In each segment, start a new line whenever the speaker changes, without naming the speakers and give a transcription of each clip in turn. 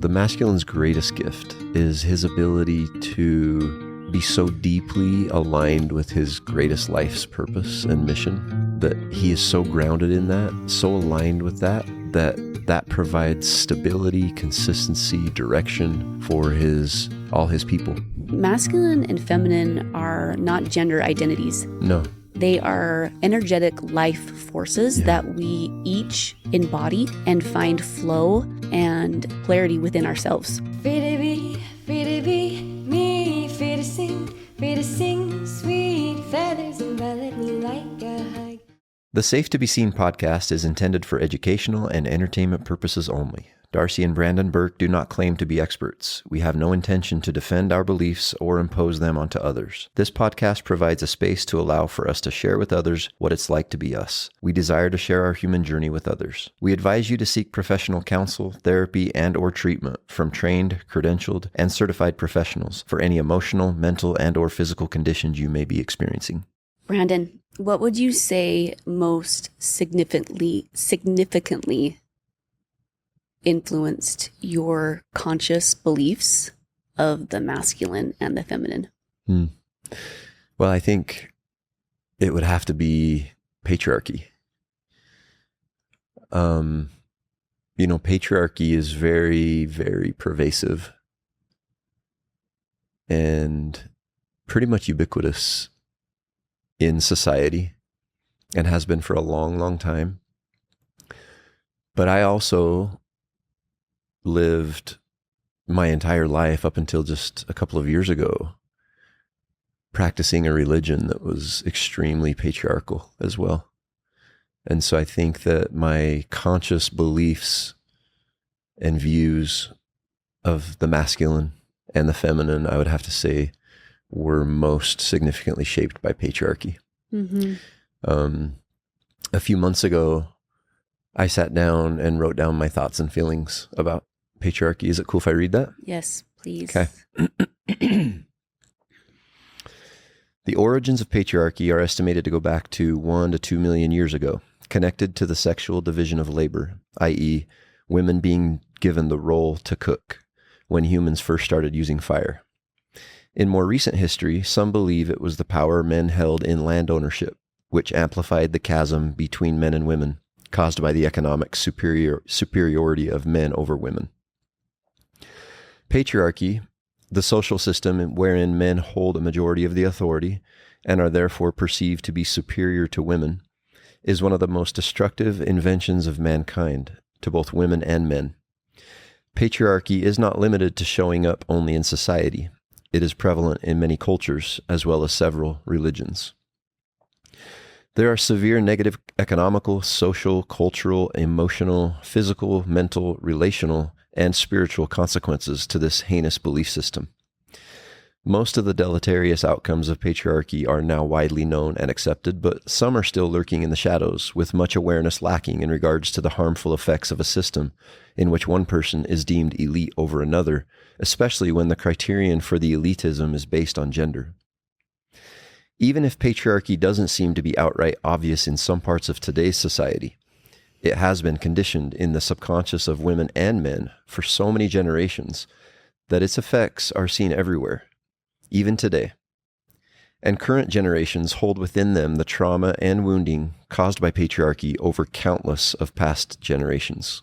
The masculine's greatest gift is his ability to be so deeply aligned with his greatest life's purpose and mission that he is so grounded in that, so aligned with that provides stability, consistency, direction for all his people.
Masculine and feminine are not gender identities.
No.
They are energetic life forces that we each embody and find flow and polarity within ourselves.
Free to be me, free to sing, sweet feathers envelop me like a hug.
The Safe to Be Seen podcast is intended for educational and entertainment purposes only. Darcy and Brandon Burke do not claim to be experts. We have no intention to defend our beliefs or impose them onto others. This podcast provides a space to allow for us to share with others what it's like to be us. We desire to share our human journey with others. We advise you to seek professional counsel, therapy, and/or treatment from trained, credentialed, and certified professionals for any emotional, mental, and/or physical conditions you may be experiencing.
Brandon, what would you say most significantly influenced your conscious beliefs of the masculine and the feminine?
Well, I think it would have to be patriarchy. Patriarchy is very, very pervasive and pretty much ubiquitous in society and has been for a long, long time. But I also lived my entire life up until just a couple of years ago practicing a religion that was extremely patriarchal as well. And so I think that my conscious beliefs and views of the masculine and the feminine, I would have to say, were most significantly shaped by patriarchy.
Mm-hmm.
A few months ago, I sat down and wrote down my thoughts and feelings about patriarchy. Is it cool if I read that?
Yes, please.
Okay. The origins of patriarchy are estimated to go back to 1 to 2 million years ago, connected to the sexual division of labor, i.e., women being given the role to cook when humans first started using fire. In more recent history, some believe it was the power men held in land ownership, which amplified the chasm between men and women, caused by the economic superiority of men over women. Patriarchy, the social system wherein men hold a majority of the authority and are therefore perceived to be superior to women, is one of the most destructive inventions of mankind to both women and men. Patriarchy is not limited to showing up only in society. It is prevalent in many cultures as well as several religions. There are severe negative economical, social, cultural, emotional, physical, mental, relational, and spiritual consequences to this heinous belief system. Most of the deleterious outcomes of patriarchy are now widely known and accepted, but some are still lurking in the shadows, with much awareness lacking in regards to the harmful effects of a system in which one person is deemed elite over another, especially when the criterion for the elitism is based on gender. Even if patriarchy doesn't seem to be outright obvious in some parts of today's society, it has been conditioned in the subconscious of women and men for so many generations that its effects are seen everywhere, even today. And current generations hold within them the trauma and wounding caused by patriarchy over countless of past generations.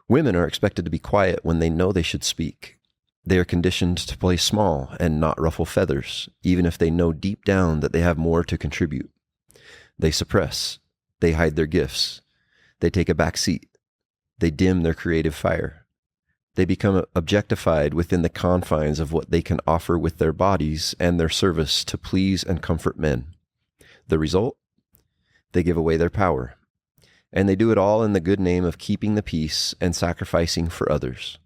Women are expected to be quiet when they know they should speak. They are conditioned to play small and not ruffle feathers, even if they know deep down that they have more to contribute. They suppress. They hide their gifts. They take a back seat. They dim their creative fire. They become objectified within the confines of what they can offer with their bodies and their service to please and comfort men. The result? They give away their power. And they do it all in the good name of keeping the peace and sacrificing for others.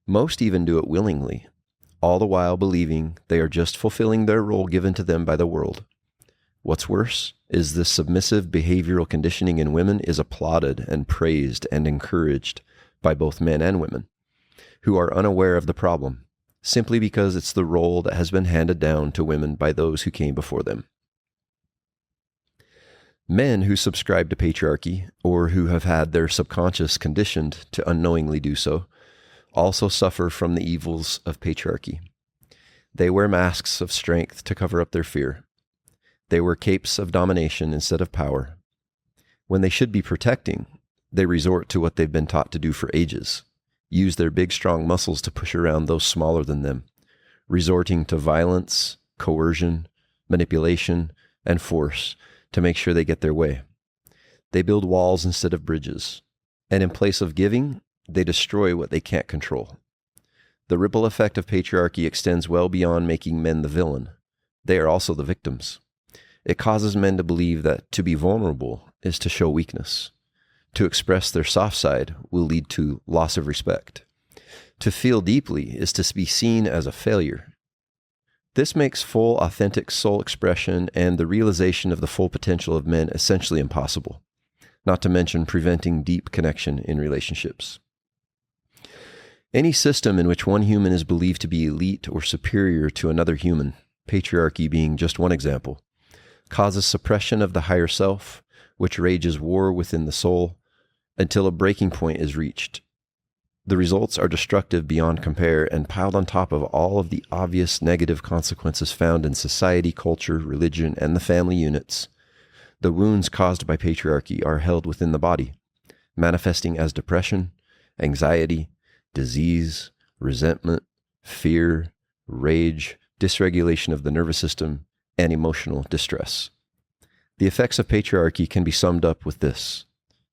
Most even do it willingly, all the while believing they are just fulfilling their role given to them by the world. What's worse is this submissive behavioral conditioning in women is applauded and praised and encouraged by both men and women, who are unaware of the problem, simply because it's the role that has been handed down to women by those who came before them. Men who subscribe to patriarchy, or who have had their subconscious conditioned to unknowingly do so, also suffer from the evils of patriarchy. They wear masks of strength to cover up their fear. They wear capes of domination instead of power. When they should be protecting, they resort to what they've been taught to do for ages, use their big, strong muscles to push around those smaller than them, resorting to violence, coercion, manipulation, and force to make sure they get their way. They build walls instead of bridges, and in place of giving, they destroy what they can't control. The ripple effect of patriarchy extends well beyond making men the villain. They are also the victims. It causes men to believe that to be vulnerable is to show weakness. To express their soft side will lead to loss of respect. To feel deeply is to be seen as a failure. This makes full, authentic soul expression and the realization of the full potential of men essentially impossible, not to mention preventing deep connection in relationships. Any system in which one human is believed to be elite or superior to another human, patriarchy being just one example, causes suppression of the higher self, which rages war within the soul until a breaking point is reached. The results are destructive beyond compare and piled on top of all of the obvious negative consequences found in society, culture, religion, and the family units. The wounds caused by patriarchy are held within the body, manifesting as depression, anxiety, disease, resentment, fear, rage, dysregulation of the nervous system, and emotional distress. The effects of patriarchy can be summed up with this: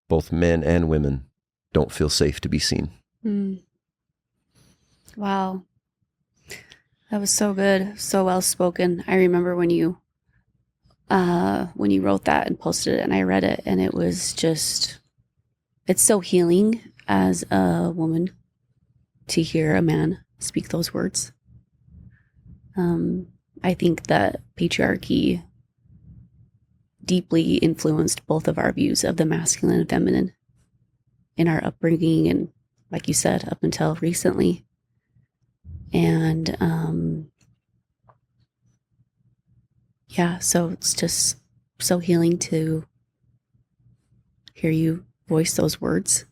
both men and women don't feel safe to be seen.
Wow. That was so good. So well spoken. I remember when you wrote that and posted it and I read it, and it was just, it's so healing as a woman to hear a man speak those words. I think that patriarchy deeply influenced both of our views of the masculine and feminine in our upbringing, and like you said, up until recently. And so it's just so healing to hear you voice those words.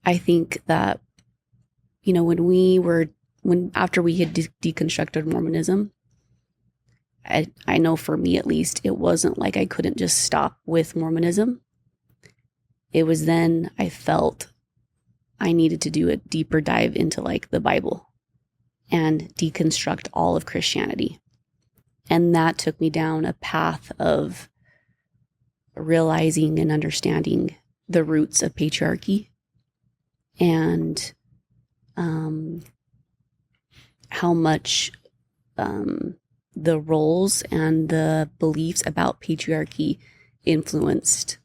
I think that, after we had deconstructed Mormonism, I know for me at least, it wasn't like I couldn't just stop with Mormonism. It was then I felt I needed to do a deeper dive into like the Bible and deconstruct all of Christianity. And that took me down a path of realizing and understanding the roots of patriarchy and how much the roles and the beliefs about patriarchy influenced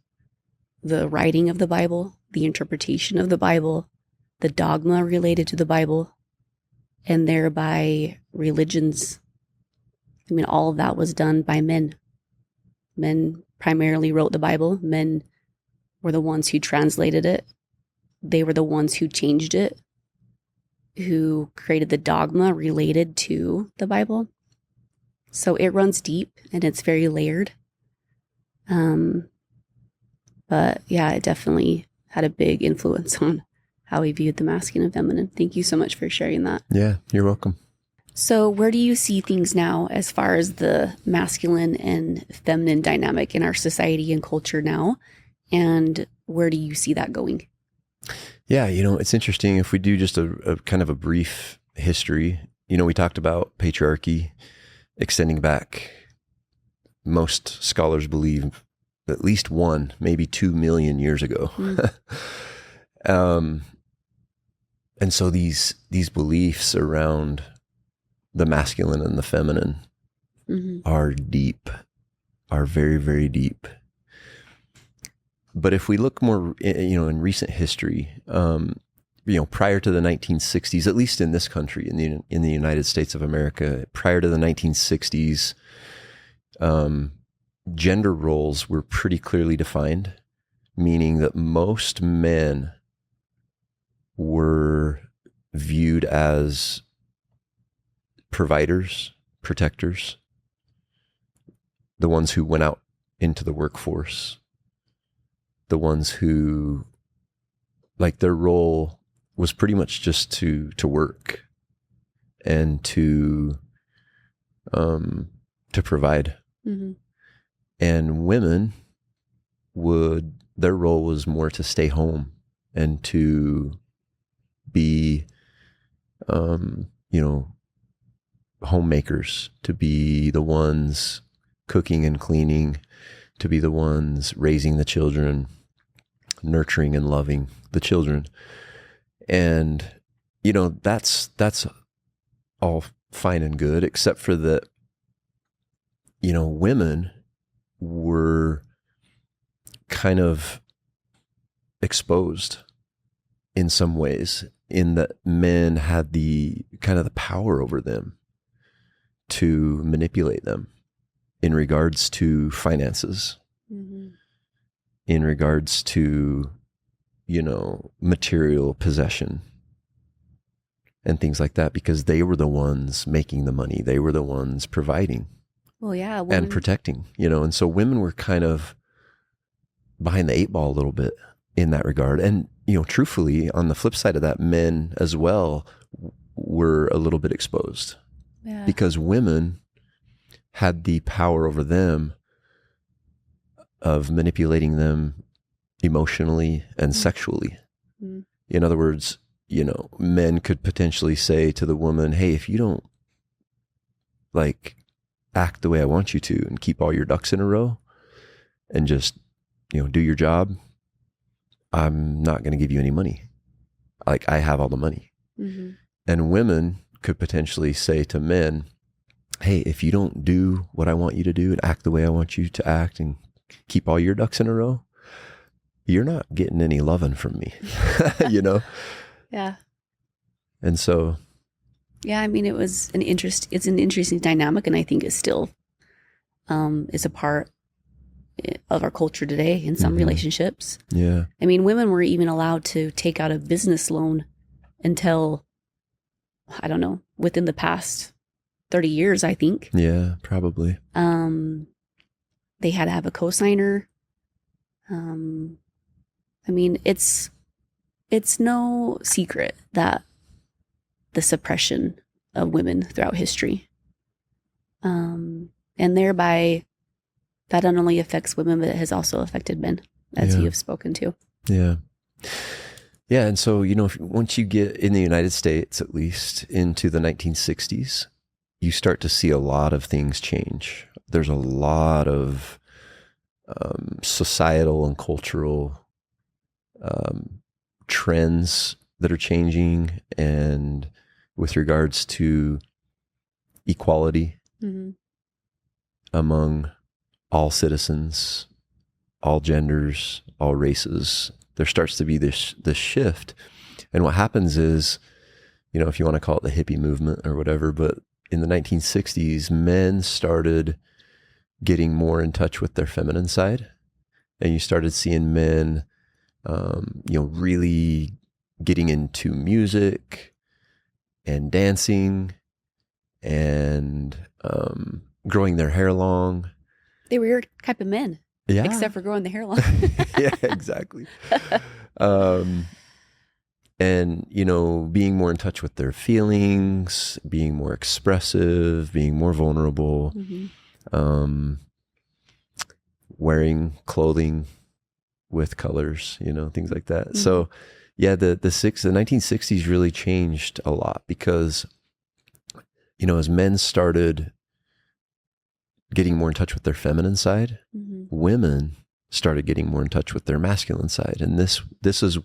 the writing of the Bible, the interpretation of the Bible, the dogma related to the Bible, and thereby religions. I mean, all of that was done by men. Men primarily wrote the Bible. Men were the ones who translated it. They were the ones who changed it, who created the dogma related to the Bible. So it runs deep and it's very layered. But yeah, it definitely had a big influence on how we viewed the masculine and feminine. Thank you so much for sharing that.
Yeah, you're welcome.
So where do you see things now as far as the masculine and feminine dynamic in our society and culture now? And where do you see that going?
Yeah, it's interesting. If we do just a kind of a brief history, we talked about patriarchy extending back, most scholars believe, at least 1, maybe 2 million years ago. And so these beliefs around the masculine and the feminine are deep, are very, very deep. But if we look more, in recent history, prior to the 1960s, at least in this country, in the United States of America, prior to the 1960s, gender roles were pretty clearly defined, meaning that most men were viewed as providers, protectors, the ones who went out into the workforce, the ones who, like, their role was pretty much just to work and to provide.
Mm-hmm.
And women their role was more to stay home and to be, homemakers, to be the ones cooking and cleaning, to be the ones raising the children, nurturing and loving the children. And, that's all fine and good, except for that, women were kind of exposed in some ways, in that men had the kind of the power over them to manipulate them in regards to finances,
Mm-hmm.
in regards to, material possession and things like that, because they were the ones making the money. They were the ones providing
Well, yeah.
and protecting, and so women were kind of behind the eight ball a little bit in that regard. And, truthfully, on the flip side of that, men as well were a little bit exposed because women had the power over them of manipulating them emotionally and sexually.
Mm.
In other words, men could potentially say to the woman, hey, if you don't act the way I want you to and keep all your ducks in a row and just, do your job, I'm not going to give you any money. I have all the money.
Mm-hmm.
And women could potentially say to men, hey, if you don't do what I want you to do and act the way I want you to act and keep all your ducks in a row, you're not getting any loving from me,
Yeah.
And so,
yeah, I mean, it's an interesting dynamic, and I think it still is a part of our culture today in some relationships.
Yeah.
I mean, women were even allowed to take out a business loan until, I don't know, within the past 30 years, I think.
Yeah, probably.
They had to have a cosigner. I mean, it's no secret that the suppression of women throughout history, and thereby that not only affects women, but it has also affected men, as you have spoken to.
Yeah. Yeah. And so, once you get in the United States, at least into the 1960s, you start to see a lot of things change. There's a lot of societal and cultural trends that are changing, and with regards to equality among all citizens, all genders, all races, there starts to be this shift. And what happens is, if you want to call it the hippie movement or whatever, but in the 1960s, men started getting more in touch with their feminine side, and you started seeing men, really getting into music and dancing and growing their hair long.
They were your type of men.
Yeah.
Except for growing the hair long.
Yeah, exactly. And, being more in touch with their feelings, being more expressive, being more vulnerable, wearing clothing with colors, things like that. So yeah, the 1960s really changed a lot because, as men started getting more in touch with their feminine side, women started getting more in touch with their masculine side. And this is,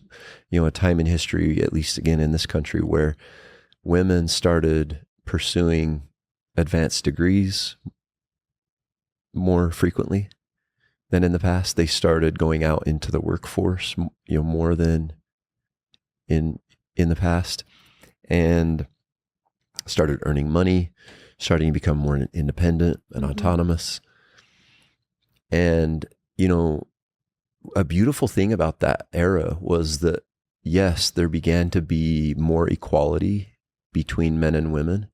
a time in history, at least again in this country, where women started pursuing advanced degrees more frequently than in the past. They started going out into the workforce, more than in the past, and started earning money, starting to become more independent and autonomous. And, a beautiful thing about that era was that, yes, there began to be more equality between men and women,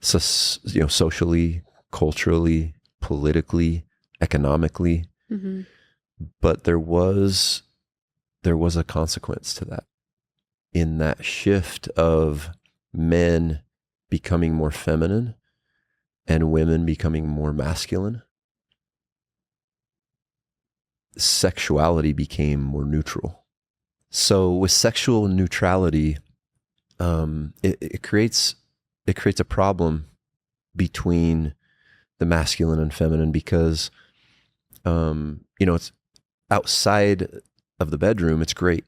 so, socially, culturally, politically, economically,
Mm-hmm.
but there was a consequence to that, in that shift of men becoming more feminine and women becoming more masculine. Sexuality became more neutral. So with sexual neutrality, it creates a problem between the masculine and feminine, because it's outside of the bedroom, it's great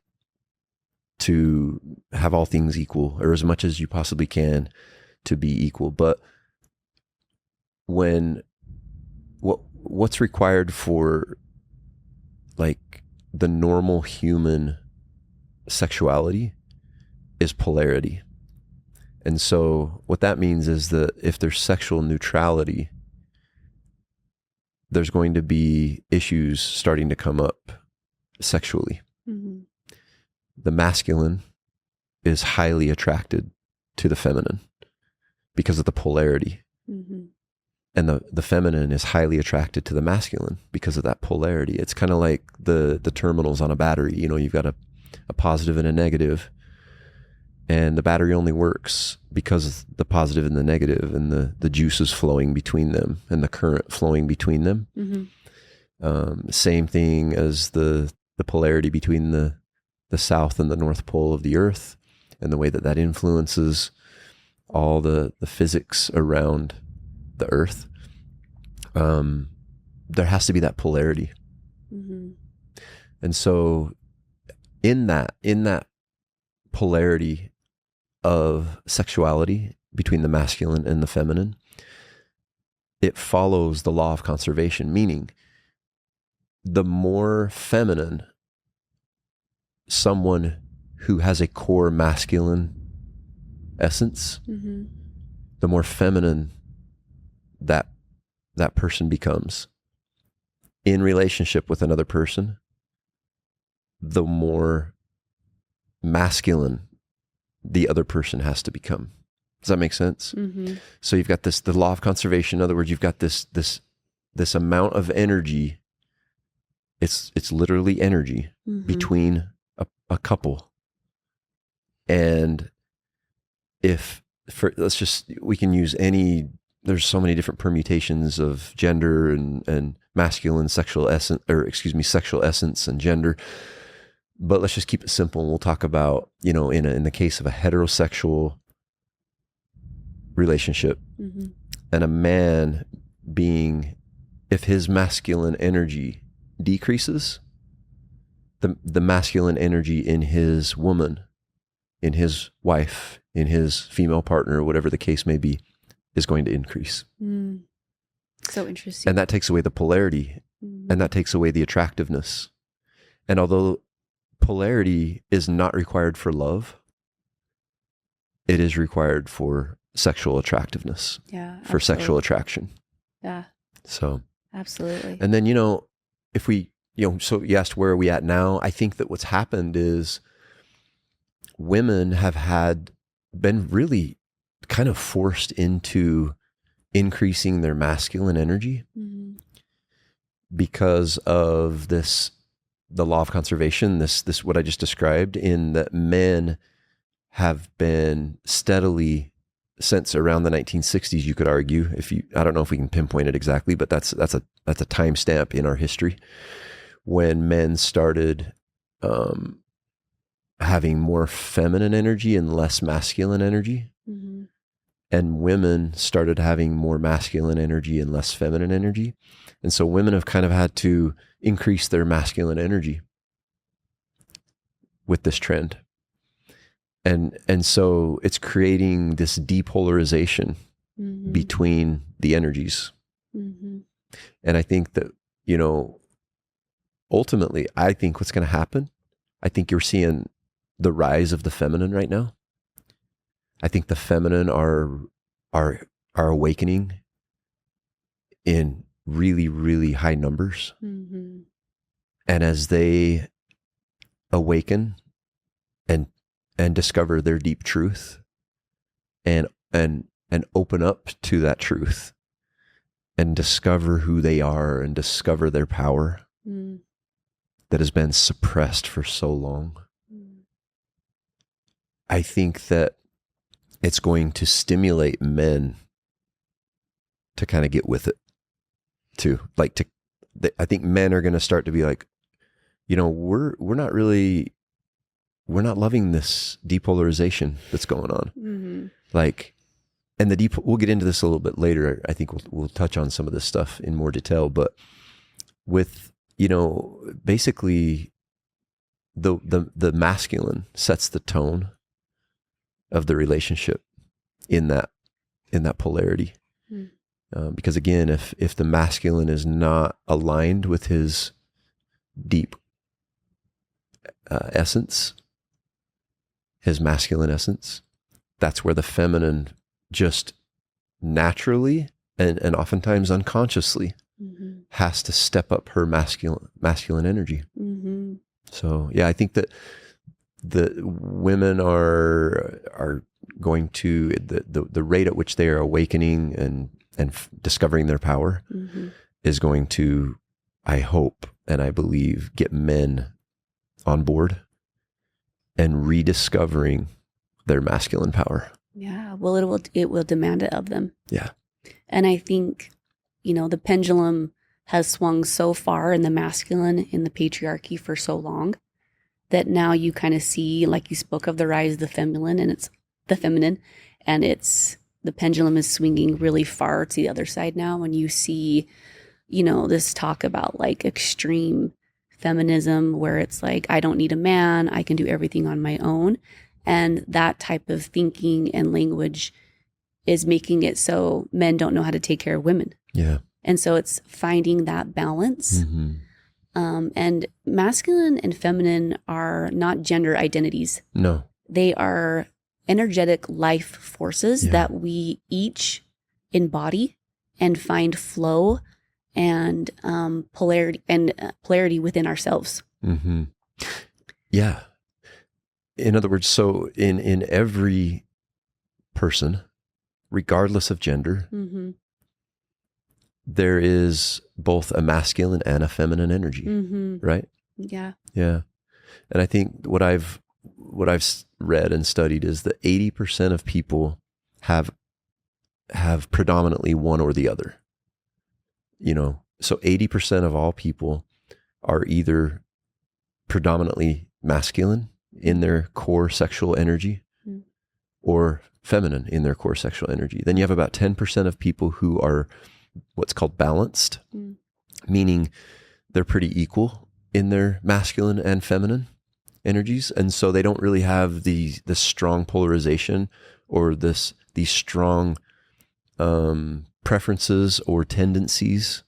to have all things equal, or as much as you possibly can to be equal. But what's required for like the normal human sexuality is polarity. And so what that means is that if there's sexual neutrality, there's going to be issues starting to come up sexually.
Mm-hmm.
The masculine is highly attracted to the feminine because of the polarity.
Mm-hmm.
And the feminine is highly attracted to the masculine because of that polarity. It's kind of like the terminals on a battery. You've got a positive and a negative, and the battery only works because of the positive and the negative, and the juices flowing between them and the current flowing between them.
Mm-hmm.
Same thing as the polarity between the south and the north pole of the earth, and the way that influences all the physics around the earth. There has to be that polarity.
Mm-hmm.
And so in that polarity of sexuality between the masculine and the feminine, it follows the law of conservation, meaning the more feminine someone who has a core masculine essence,
Mm-hmm.
the more feminine that person becomes in relationship with another person, the more masculine the other person has to become. Does that make sense?
Mm-hmm.
So you've got the law of conservation. In other words, you've got this amount of energy. It's literally energy
Mm-hmm.
between a couple. And we can use there's so many different permutations of gender and masculine sexual essence, sexual essence and gender. But let's just keep it simple. And we'll talk about, in the case of a heterosexual relationship,
Mm-hmm.
and a man if his masculine energy decreases, the masculine energy in his woman, in his wife, in his female partner, whatever the case may be, is going to increase.
Mm. So interesting.
And that takes away the polarity,
Mm-hmm.
and that takes away the attractiveness. And although polarity is not required for love, it is required for sexual attractiveness,
Yeah.
for sexual attraction.
Yeah.
So,
Absolutely.
and then, if we, so you asked where are we at now? I think that what's happened is women have been really kind of forced into increasing their masculine energy
Mm-hmm.
because of the law of conservation, this what I just described, in that men have been steadily, since around the 1960s, you could argue, I don't know if we can pinpoint it exactly, but that's a timestamp in our history when men started having more feminine energy and less masculine energy.
Mm-hmm.
And women started having more masculine energy and less feminine energy. And so women have kind of had to increase their masculine energy with this trend. And so it's creating this depolarization
Mm-hmm.
between the energies.
Mm-hmm.
And I think that, ultimately, I think what's going to happen, I think you're seeing the rise of the feminine right now. I think the feminine are awakening in really, really high numbers.
Mm-hmm.
And as they awaken and discover their deep truth and open up to that truth and discover who they are and discover their power that has been suppressed for so long. I think that it's going to stimulate men to kind of get with it too. Like I think men are going to start to be like, you know, we're not loving this depolarization that's going on. Like, and we'll get into this a little bit later. I think we'll touch on some of this stuff in more detail, but with, you know, basically the masculine sets the tone of the relationship in that polarity. Because again, if the masculine is not aligned with his deep essence, his masculine essence, that's where the feminine just naturally and oftentimes unconsciously has to step up her masculine energy. So yeah, I think that the women are going to the rate at which they are awakening and discovering their power is going to, I hope and I believe, get men on board and rediscovering their masculine power.
Yeah. Well, it will demand it of them.
Yeah.
And I think, you know, the pendulum has swung so far in the masculine, in the patriarchy for so long that now you kind of see, like you spoke of, the rise of the feminine, and it's the feminine, and it's the pendulum is swinging really far to the other side now. When you see, you know, this talk about like extreme feminism where it's like, I don't need a man, I can do everything on my own. And that type of thinking and language is making it so men don't know how to take care of women.
Yeah.
And so it's finding that balance. And masculine and feminine are not gender identities.
No.
They are energetic life forces that we each embody and find flow and polarity within ourselves.
Yeah. In other words, so in every person, regardless of gender, there is both a masculine and a feminine energy, right?
Yeah.
Yeah. And I think what I've read and studied is that 80% of people have predominantly one or the other. You know, so 80% of all people are either predominantly masculine in their core sexual energy or feminine in their core sexual energy. Then you have about 10% of people who are what's called balanced, meaning they're pretty equal in their masculine and feminine energies. And so they don't really have the strong polarization or these strong preferences or tendencies.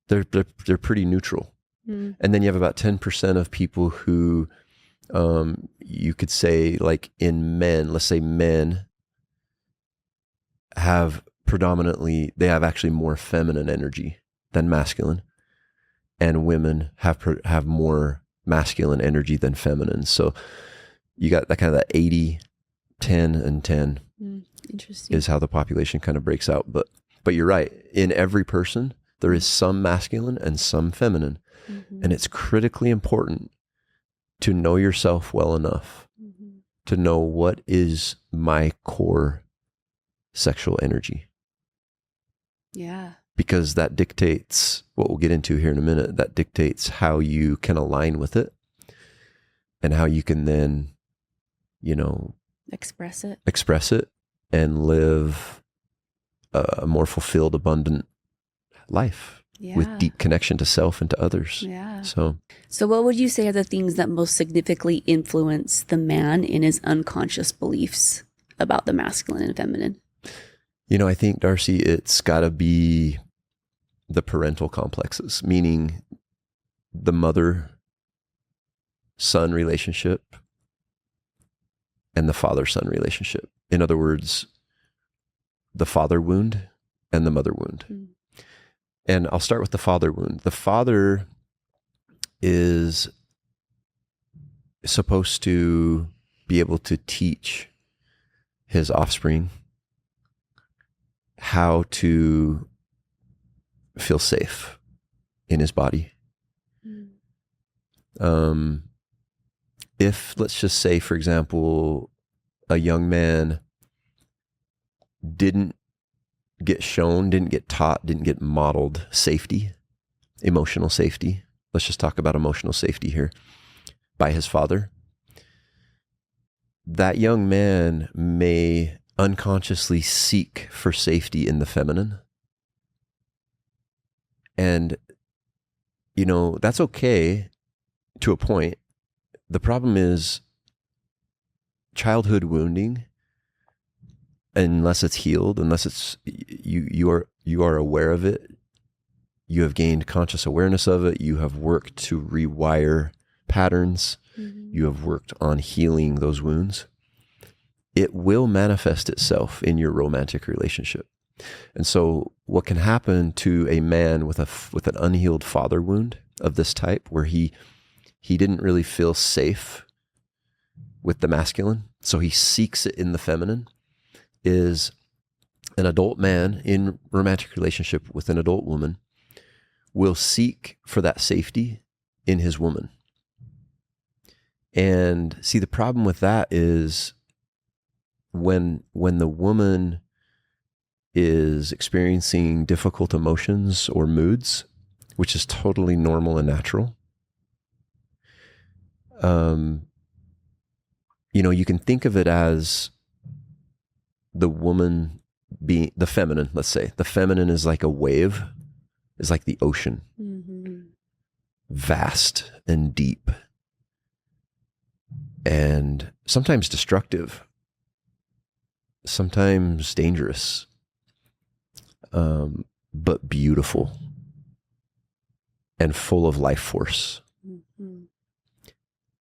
They're pretty neutral. And then you have about 10% of people who you could say, like in men, let's say men have they have actually more feminine energy than masculine, and women have more masculine energy than feminine. So you got that kind of that 80, 10, and 10
Interesting.
is how the population kind of breaks out. But you're right. In every person, there is some masculine and some feminine. And it's critically important to know yourself well enough to know what is my core sexual energy.
Yeah.
Because that dictates what we'll get into here in a minute. That dictates how you can align with it and how you can then, you know, express it and live a more fulfilled, abundant life with deep connection to self and to others.
Yeah.
So
what would you say are the things that most significantly influence the man in his unconscious beliefs about the masculine and feminine?
You know, I think, Darcy, it's got to be the parental complexes, meaning the mother-son relationship and the father-son relationship. In other words, the father wound and the mother wound. And I'll start with the father wound. The father is supposed to be able to teach his offspring how to feel safe in his body. If, let's just say, for example, a young man didn't get shown, didn't get taught, didn't get modeled safety, emotional safety. Let's just talk about emotional safety here by his father. That young man may unconsciously seek for safety in the feminine. And, that's okay to a point. The problem is childhood wounding, unless it's healed, unless it's you are aware of it, you have gained conscious awareness of it, you have worked to rewire patterns, you have worked on healing those wounds, it will manifest itself in your romantic relationship. And so what can happen to a man with an unhealed father wound of this type, where he didn't really feel safe with the masculine, so he seeks it in the feminine, is an adult man in romantic relationship with an adult woman will seek for that safety in his woman. And see, the problem with that is when the woman is experiencing difficult emotions or moods, which is totally normal and natural, you can think of it as the woman being the feminine. Let's say the feminine is like a wave, is like the ocean, vast and deep, and sometimes destructive, sometimes dangerous, but beautiful and full of life force.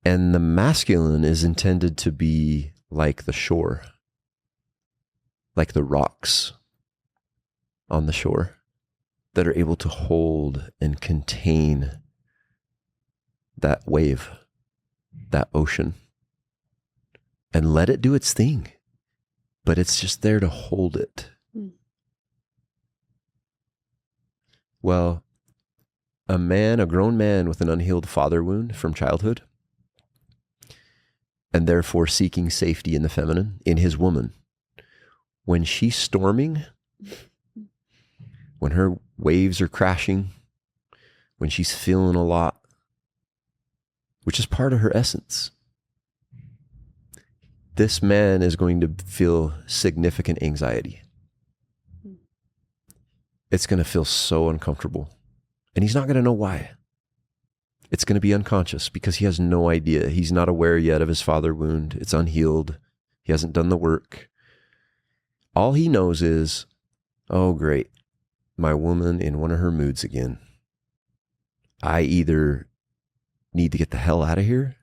And the masculine is intended to be like the shore, like the rocks on the shore that are able to hold and contain that wave, that ocean, and let it do its thing. But it's just there to hold it. Well, a grown man with an unhealed father wound from childhood, and therefore seeking safety in the feminine, in his woman, when she's storming, when her waves are crashing, when she's feeling a lot, which is part of her essence, this man is going to feel significant anxiety. It's going to feel so uncomfortable, and he's not going to know why. It's going to be unconscious because he has no idea. He's not aware yet of his father wound. It's unhealed. He hasn't done the work. All he knows is, oh, great, my woman in one of her moods again. I either need to get the hell out of here,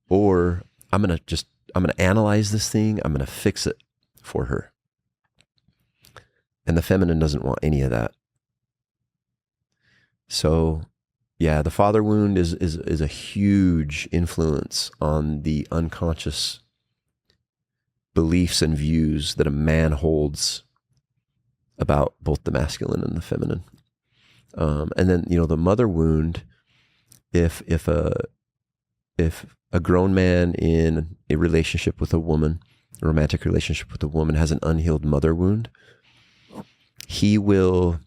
or I'm going to analyze this thing. I'm going to fix it for her. And the feminine doesn't want any of that. So, yeah, the father wound is a huge influence on the unconscious beliefs and views that a man holds about both the masculine and the feminine. And then, the mother wound, if a grown man in a relationship with a woman, a romantic relationship with a woman, has an unhealed mother wound, he will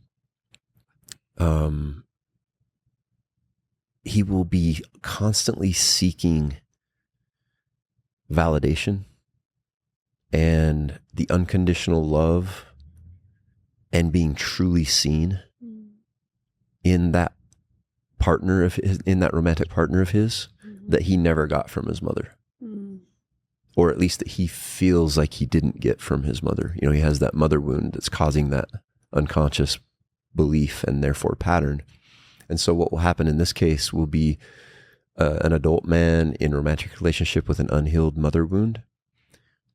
be constantly seeking validation and the unconditional love and being truly seen in that partner of his, in that romantic partner of his, that he never got from his mother. Or at least that he feels like he didn't get from his mother. He has that mother wound that's causing that unconscious belief and therefore pattern. And so what will happen in this case will be an adult man in a romantic relationship with an unhealed mother wound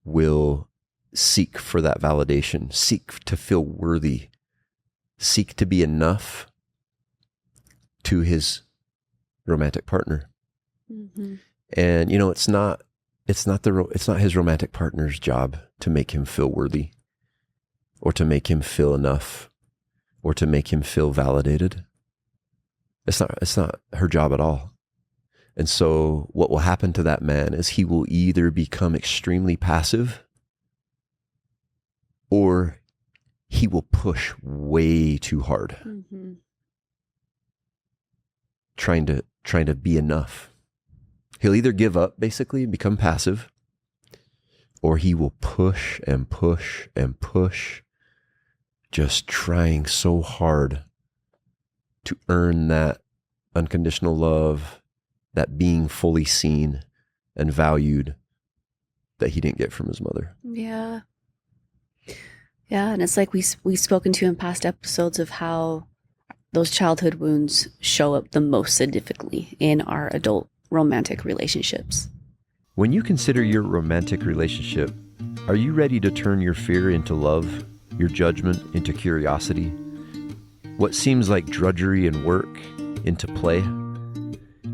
will seek for that validation, seek to feel worthy, seek to be enough to his romantic partner. And it's not his romantic partner's job to make him feel worthy or to make him feel enough or to make him feel validated. It's not her job at all. And so what will happen to that man is he will either become extremely passive, or he will push way too hard, trying to be enough. He'll either give up basically and become passive, or he will push and push and push, just trying so hard to earn that unconditional love, that being fully seen and valued that he didn't get from his mother.
Yeah. Yeah, and it's like we've spoken to in past episodes of how those childhood wounds show up the most significantly in our adult romantic relationships.
When you consider your romantic relationship, are you ready to turn your fear into love, your judgment into curiosity, what seems like drudgery and work into play,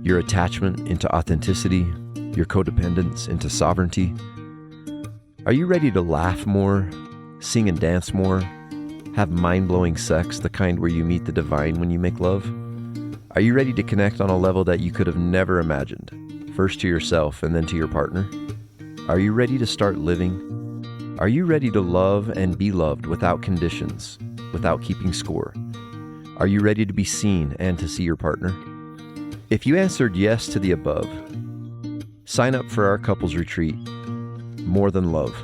your attachment into authenticity, your codependence into sovereignty? Are you ready to laugh more, sing and dance more, have mind-blowing sex, the kind where you meet the divine when you make love? Are you ready to connect on a level that you could have never imagined, first to yourself and then to your partner? Are you ready to start living? Are you ready to love and be loved without conditions, without keeping score? Are you ready to be seen and to see your partner? If you answered yes to the above, sign up for our couples retreat, More Than Love,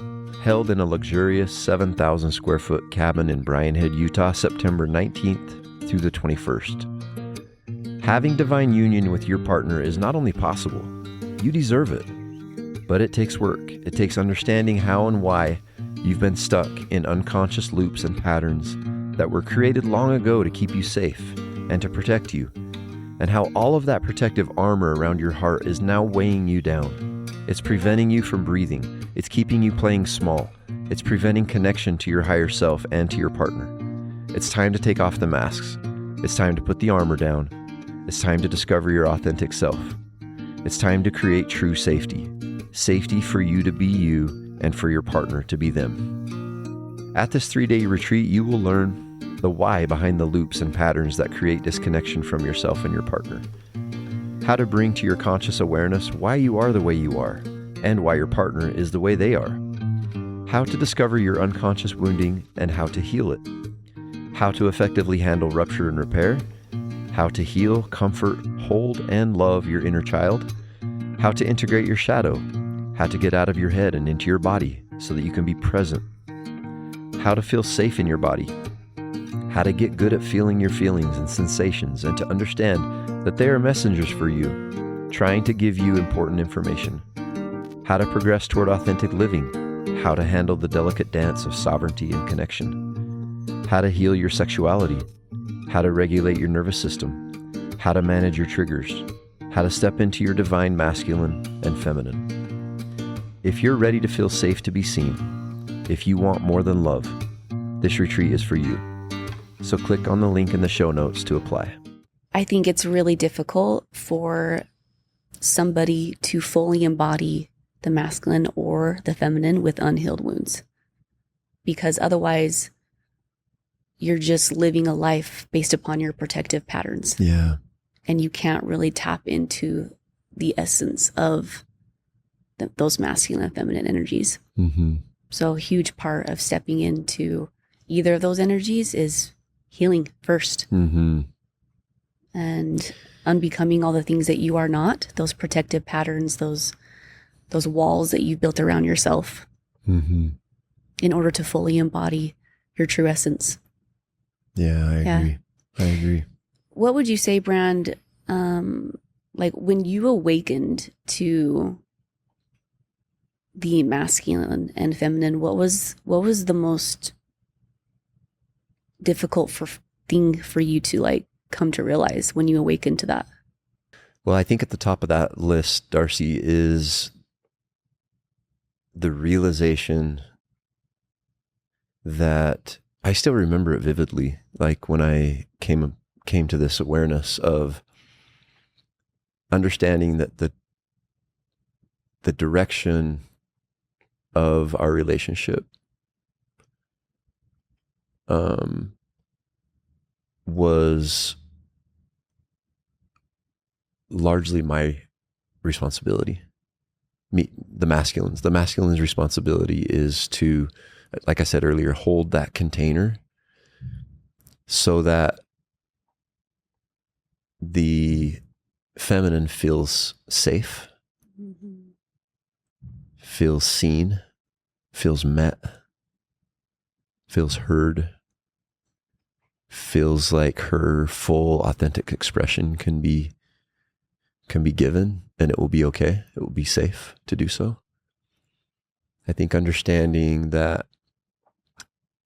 held in a luxurious 7,000 square foot cabin in Bryan Head, Utah, September 19th through the 21st. Having divine union with your partner is not only possible, you deserve it, but it takes work. It takes understanding how and why you've been stuck in unconscious loops and patterns that were created long ago to keep you safe and to protect you, and how all of that protective armor around your heart is now weighing you down. It's preventing you from breathing. It's keeping you playing small. It's preventing connection to your higher self and to your partner. It's time to take off the masks. It's time to put the armor down. It's time to discover your authentic self. It's time to create true safety. Safety for you to be you and for your partner to be them. At this 3-day retreat, you will learn the why behind the loops and patterns that create disconnection from yourself and your partner. How to bring to your conscious awareness why you are the way you are and why your partner is the way they are. How to discover your unconscious wounding and how to heal it. How to effectively handle rupture and repair. How to heal, comfort, hold, and love your inner child. How to integrate your shadow. How to get out of your head and into your body so that you can be present. How to feel safe in your body. How to get good at feeling your feelings and sensations and to understand that they are messengers for you, trying to give you important information. How to progress toward authentic living. How to handle the delicate dance of sovereignty and connection. How to heal your sexuality. How to regulate your nervous system, how to manage your triggers, how to step into your divine masculine and feminine. If you're ready to feel safe to be seen, if you want more than love, this retreat is for you. So click on the link in the show notes to apply.
I think it's really difficult for somebody to fully embody the masculine or the feminine with unhealed wounds, because otherwise you're just living a life based upon your protective patterns.
Yeah.
And you can't really tap into the essence of those masculine and feminine energies.
Mm-hmm.
So a huge part of stepping into either of those energies is healing first.
Mm-hmm.
And unbecoming all the things that you are not, those protective patterns, those walls that you've built around yourself, in order to fully embody your true essence.
Yeah, I agree.
What would you say, Brand, like when you awakened to the masculine and feminine, what was the most difficult thing for you to like come to realize when you awakened to that?
Well, I think at the top of that list, Darcy, is the realization that I still remember it vividly, like when I came to this awareness of understanding that the direction of our relationship was largely my responsibility. The masculine's responsibility is to, like I said earlier, hold that container so that the feminine feels safe, feels seen, feels met, feels heard, feels like her full authentic expression can be given, and it will be okay. It will be safe to do so. I think understanding that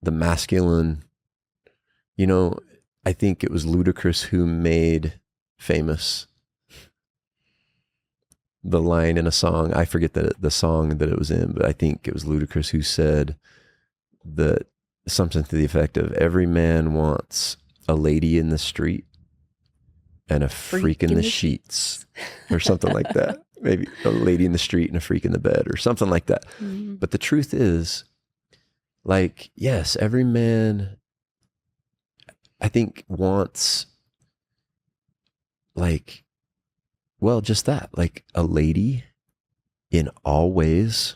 the masculine, I think it was Ludacris who made famous the line in a song. I forget the song that it was in, but I think it was Ludacris who said that something to the effect of, every man wants a lady in the street and a freak in the sheets, or something like that. Maybe a lady in the street and a freak in the bed, or something like that. Mm-hmm. But the truth is, like, yes, every man, I think, wants, like, well, just that, like a lady in all ways,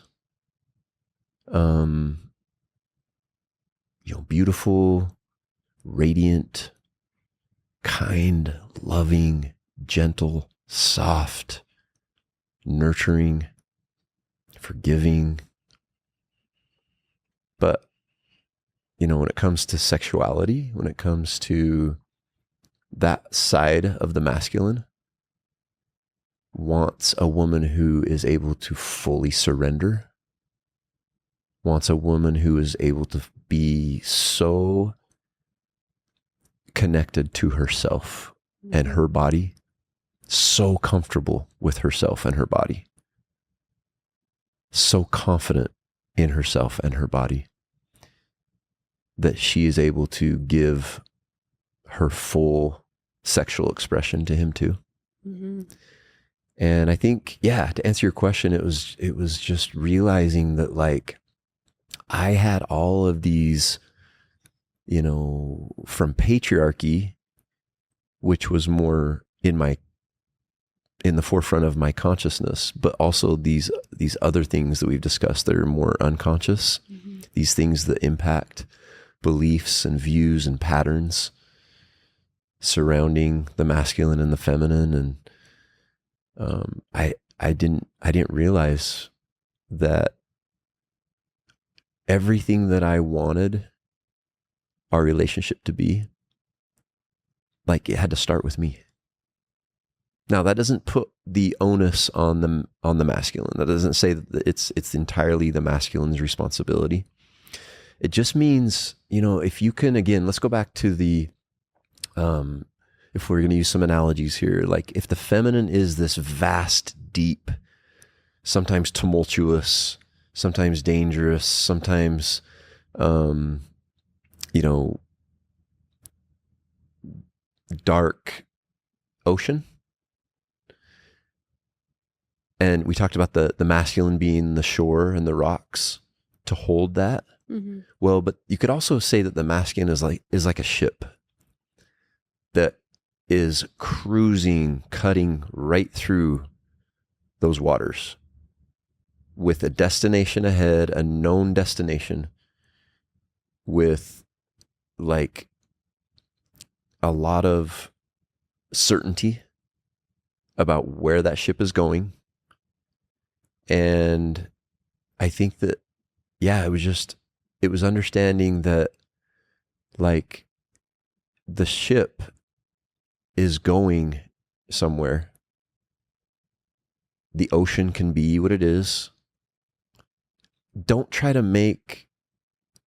beautiful, radiant, kind, loving, gentle, soft, nurturing, forgiving. But, when it comes to sexuality, when it comes to that side of the masculine, wants a woman who is able to fully surrender, wants a woman who is able to be so connected to herself and her body, so comfortable with herself and her body, so confident in herself and her body, that she is able to give her full sexual expression to him too. Mm-hmm. And I think, to answer your question, it was just realizing that, like, I had all of these, from patriarchy, which was more in the forefront of my consciousness, but also these other things that we've discussed that are more unconscious, mm-hmm. these things that impact beliefs and views and patterns surrounding the masculine and the feminine. And I didn't realize that everything that I wanted our relationship to be, like, it had to start with me. Now, that doesn't put the onus on the masculine. That doesn't say that it's entirely the masculine's responsibility. It just means, if you can, again, let's go back to the, if we're going to use some analogies here, like, if the feminine is this vast, deep, sometimes tumultuous, sometimes dangerous, sometimes, dark ocean. And we talked about the masculine being the shore and the rocks to hold that. Mm-hmm. Well, but you could also say that the masculine is like a ship that is cruising, cutting right through those waters with a destination ahead, a known destination, with, like, a lot of certainty about where that ship is going. And I think that, it was understanding that, like, the ship is going somewhere. The ocean can be what it is. Don't try to make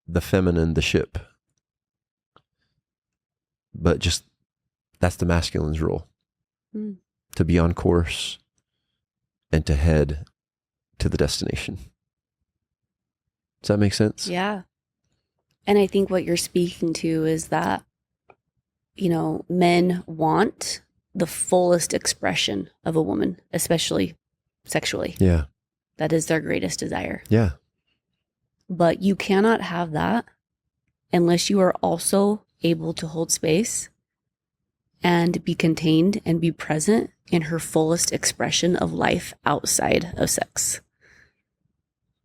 the feminine the ship, but just, that's the masculine's role, to be on course and to head to the destination. Does that make sense?
Yeah. And I think what you're speaking to is that, men want the fullest expression of a woman, especially sexually.
Yeah.
That is their greatest desire.
Yeah.
But you cannot have that unless you are also able to hold space and be contained and be present in her fullest expression of life outside of sex.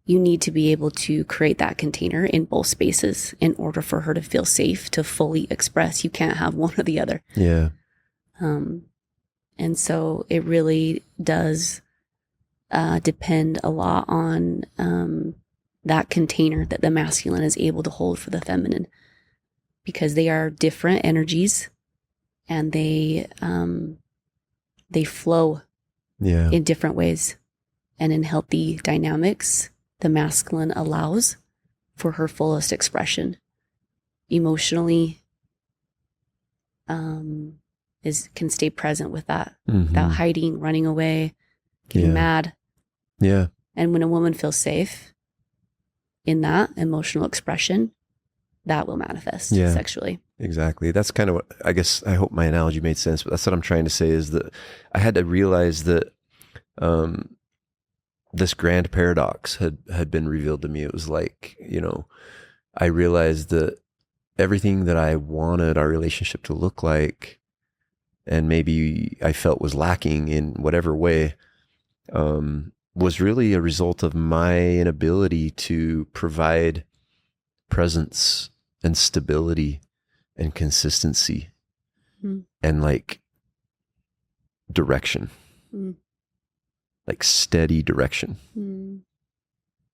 You need to be able to create that container in both spaces in order for her to feel safe to fully express. You can't have one or the other.
Yeah.
And so it really does depend a lot on that container that the masculine is able to hold for the feminine, because they are different energies and they flow in different ways. And in healthy dynamics, the masculine allows for her fullest expression emotionally, can stay present with that without hiding, running away, getting mad.
Yeah.
And when a woman feels safe in that emotional expression, that will manifest sexually.
Exactly. That's kind of what, I guess, I hope my analogy made sense, but that's what I'm trying to say, is that I had to realize that this grand paradox had been revealed to me. It was like, I realized that everything that I wanted our relationship to look like, and maybe I felt was lacking in whatever way, was really a result of my inability to provide presence and stability and consistency and like direction, like steady direction,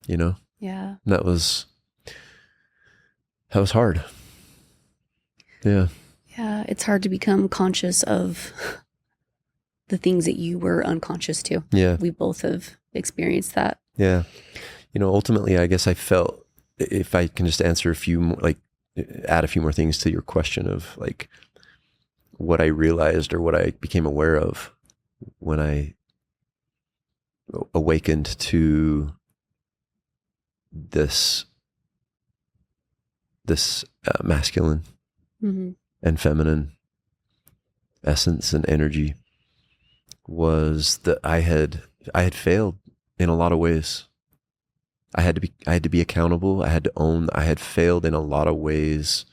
Yeah.
That was hard. Yeah.
Yeah. It's hard to become conscious of the things that you were unconscious to.
Yeah.
We both have experienced that.
Yeah. Ultimately, I guess I felt, if I can just answer a few more, like add a few more things to your question of like what I realized or what I became aware of when I awakened to this masculine and feminine essence and energy, was that I had failed in a lot of ways. I had to be accountable. I had to own I had failed in a lot of ways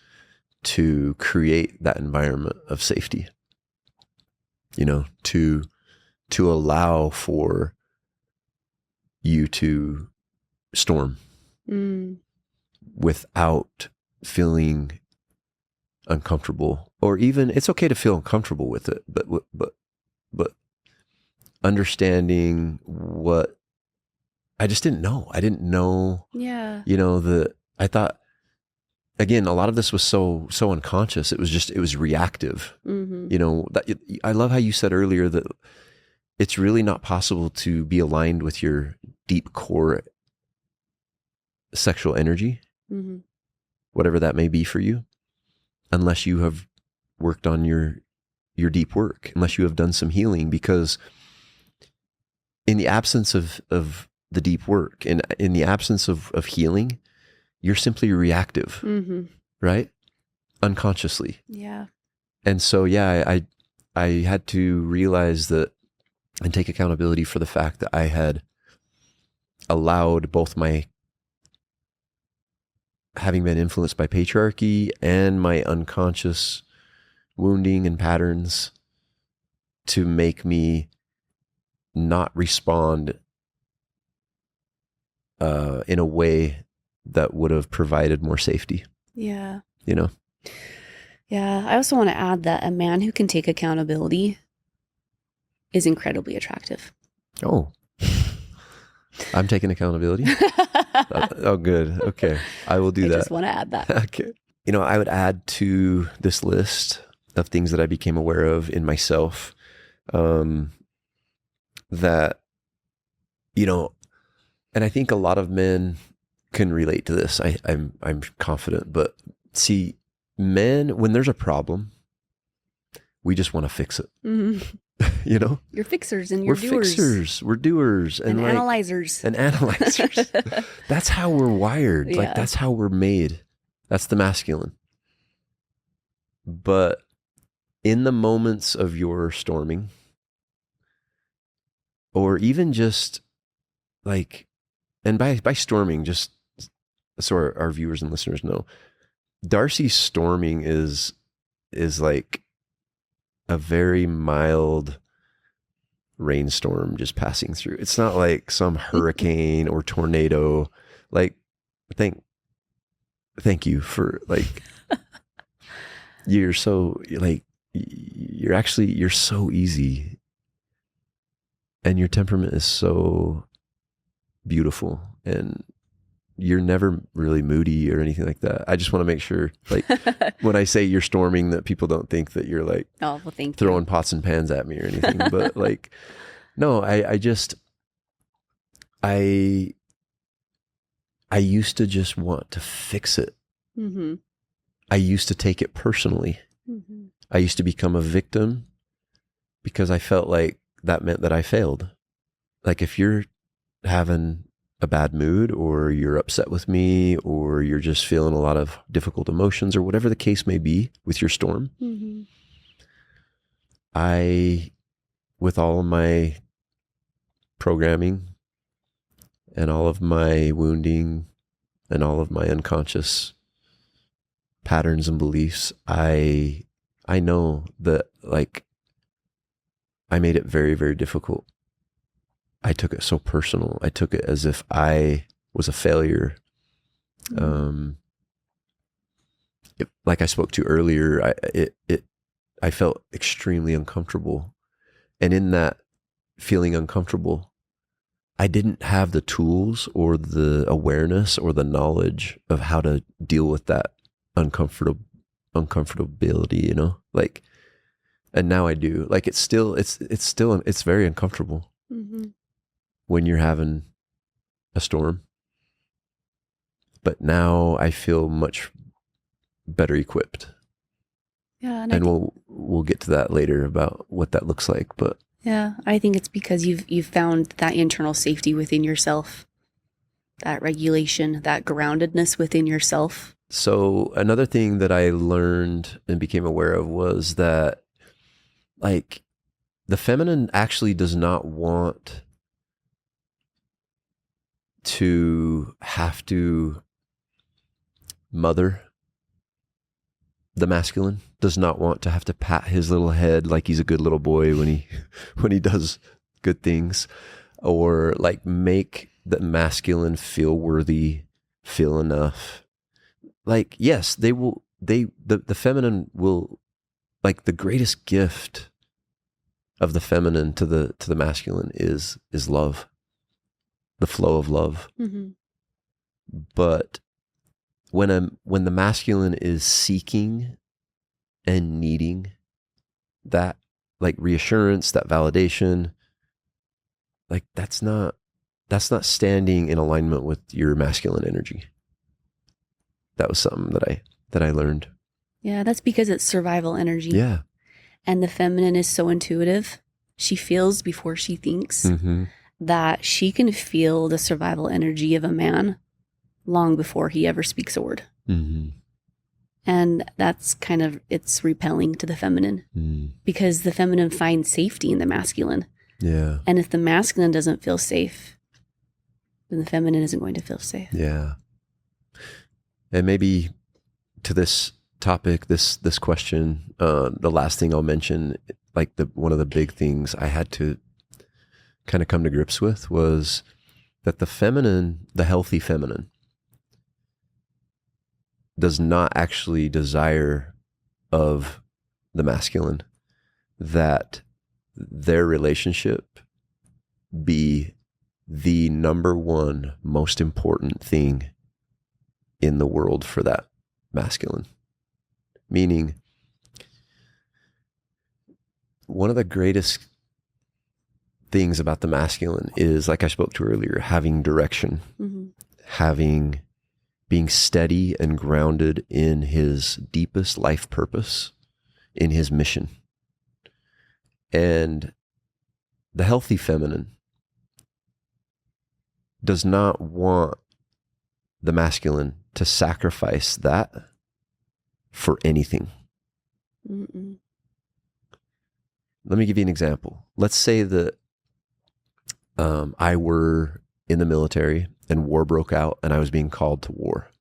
to create that environment of safety, to allow for you to storm without feeling uncomfortable, or even, it's okay to feel uncomfortable with it, but understanding what I just didn't know. I didn't know.
Yeah.
I thought, again, a lot of this was so unconscious. It was reactive. I love how you said earlier that it's really not possible to be aligned with your deep core sexual energy, whatever that may be for you, unless you have worked on your deep work, unless you have done some healing, because in the absence of the deep work, and in the absence of healing, you're simply reactive, right? Unconsciously.
Yeah.
And so, I had to realize that and take accountability for the fact that I had allowed both my having been influenced by patriarchy and my unconscious wounding and patterns to make me not respond in a way that would have provided more safety.
Yeah.
Yeah.
I also want to add that a man who can take accountability is incredibly attractive.
Oh, I'm taking accountability. Oh, good. Okay. I will do that.
I just want to add that.
Okay. I would add to this list of things that I became aware of in myself, that, and I think a lot of men can relate to this. I'm confident, but see, men, when there's a problem, we just want to fix it.
You're fixers and you're doers.
We're fixers. We're doers.
And analyzers.
And analyzers. That's how we're wired.
Yeah.
Like, that's how we're made. That's the masculine. But in the moments of your storming, or even just like, and by storming, just so our viewers and listeners know, Darcy's storming is like a very mild rainstorm just passing through. It's not like some hurricane or tornado. Like, thank you for like, you're so like, you're so easy, and your temperament is so beautiful, and you're never really moody or anything like that. I just want to make sure, like, when I say you're storming, that people don't think that you're like throwing pots and pans at me or anything. But like, no, I used to just want to fix it.
Mm-hmm.
I used to take it personally.
Mm-hmm.
I used to become a victim because I felt like that meant that I failed. Like, if you're having a bad mood, or you're upset with me, or you're just feeling a lot of difficult emotions, or whatever the case may be with your storm,
Mm-hmm.
with all of my programming and all of my wounding and all of my unconscious patterns and beliefs, I know that, like, I made it very, very difficult. I took it so personal. I took it as if I was a failure. Like I spoke to earlier, I felt extremely uncomfortable. And in that feeling uncomfortable, I didn't have the tools or the awareness or the knowledge of how to deal with that uncomfortability, you know, like, and now I do. Like, it's very uncomfortable.
Mm-hmm.
When you're having a storm. But now I feel much better equipped.
Yeah.
And we'll get to that later about what that looks like. But
yeah, I think it's because you've found that internal safety within yourself, that regulation, that groundedness within yourself.
So another thing that I learned and became aware of was that, like, the feminine actually does not want to have to mother. The masculine does not want to have to pat his little head like he's a good little boy when he does good things, or like make the masculine feel worthy, feel enough. Like, yes, the feminine will, like, the greatest gift of the feminine to the masculine is love. The flow of love.
Mm-hmm.
But when the masculine is seeking and needing that, like, reassurance, that validation, like, that's not standing in alignment with your masculine energy. That was something that I learned.
Yeah, that's because it's survival energy.
Yeah.
And the feminine is so intuitive. She feels before she thinks.
Mm-hmm.
That she can feel the survival energy of a man long before he ever speaks a word.
Mm-hmm.
And that's it's repelling to the feminine because the feminine finds safety in the masculine.
Yeah.
And if the masculine doesn't feel safe, then the feminine isn't going to feel safe.
Yeah. And maybe to this topic, this question, the last thing I'll mention, like, one of the big things I had to kind of come to grips with was that the feminine, the healthy feminine, does not actually desire of the masculine that their relationship be the number one most important thing in the world for that masculine. Meaning, one of the greatest things about the masculine is, like I spoke to earlier, having direction, being steady and grounded in his deepest life purpose, in his mission. And the healthy feminine does not want the masculine to sacrifice that for anything.
Mm-mm.
Let me give you an example. Let's say that I were in the military and war broke out and I was being called to war.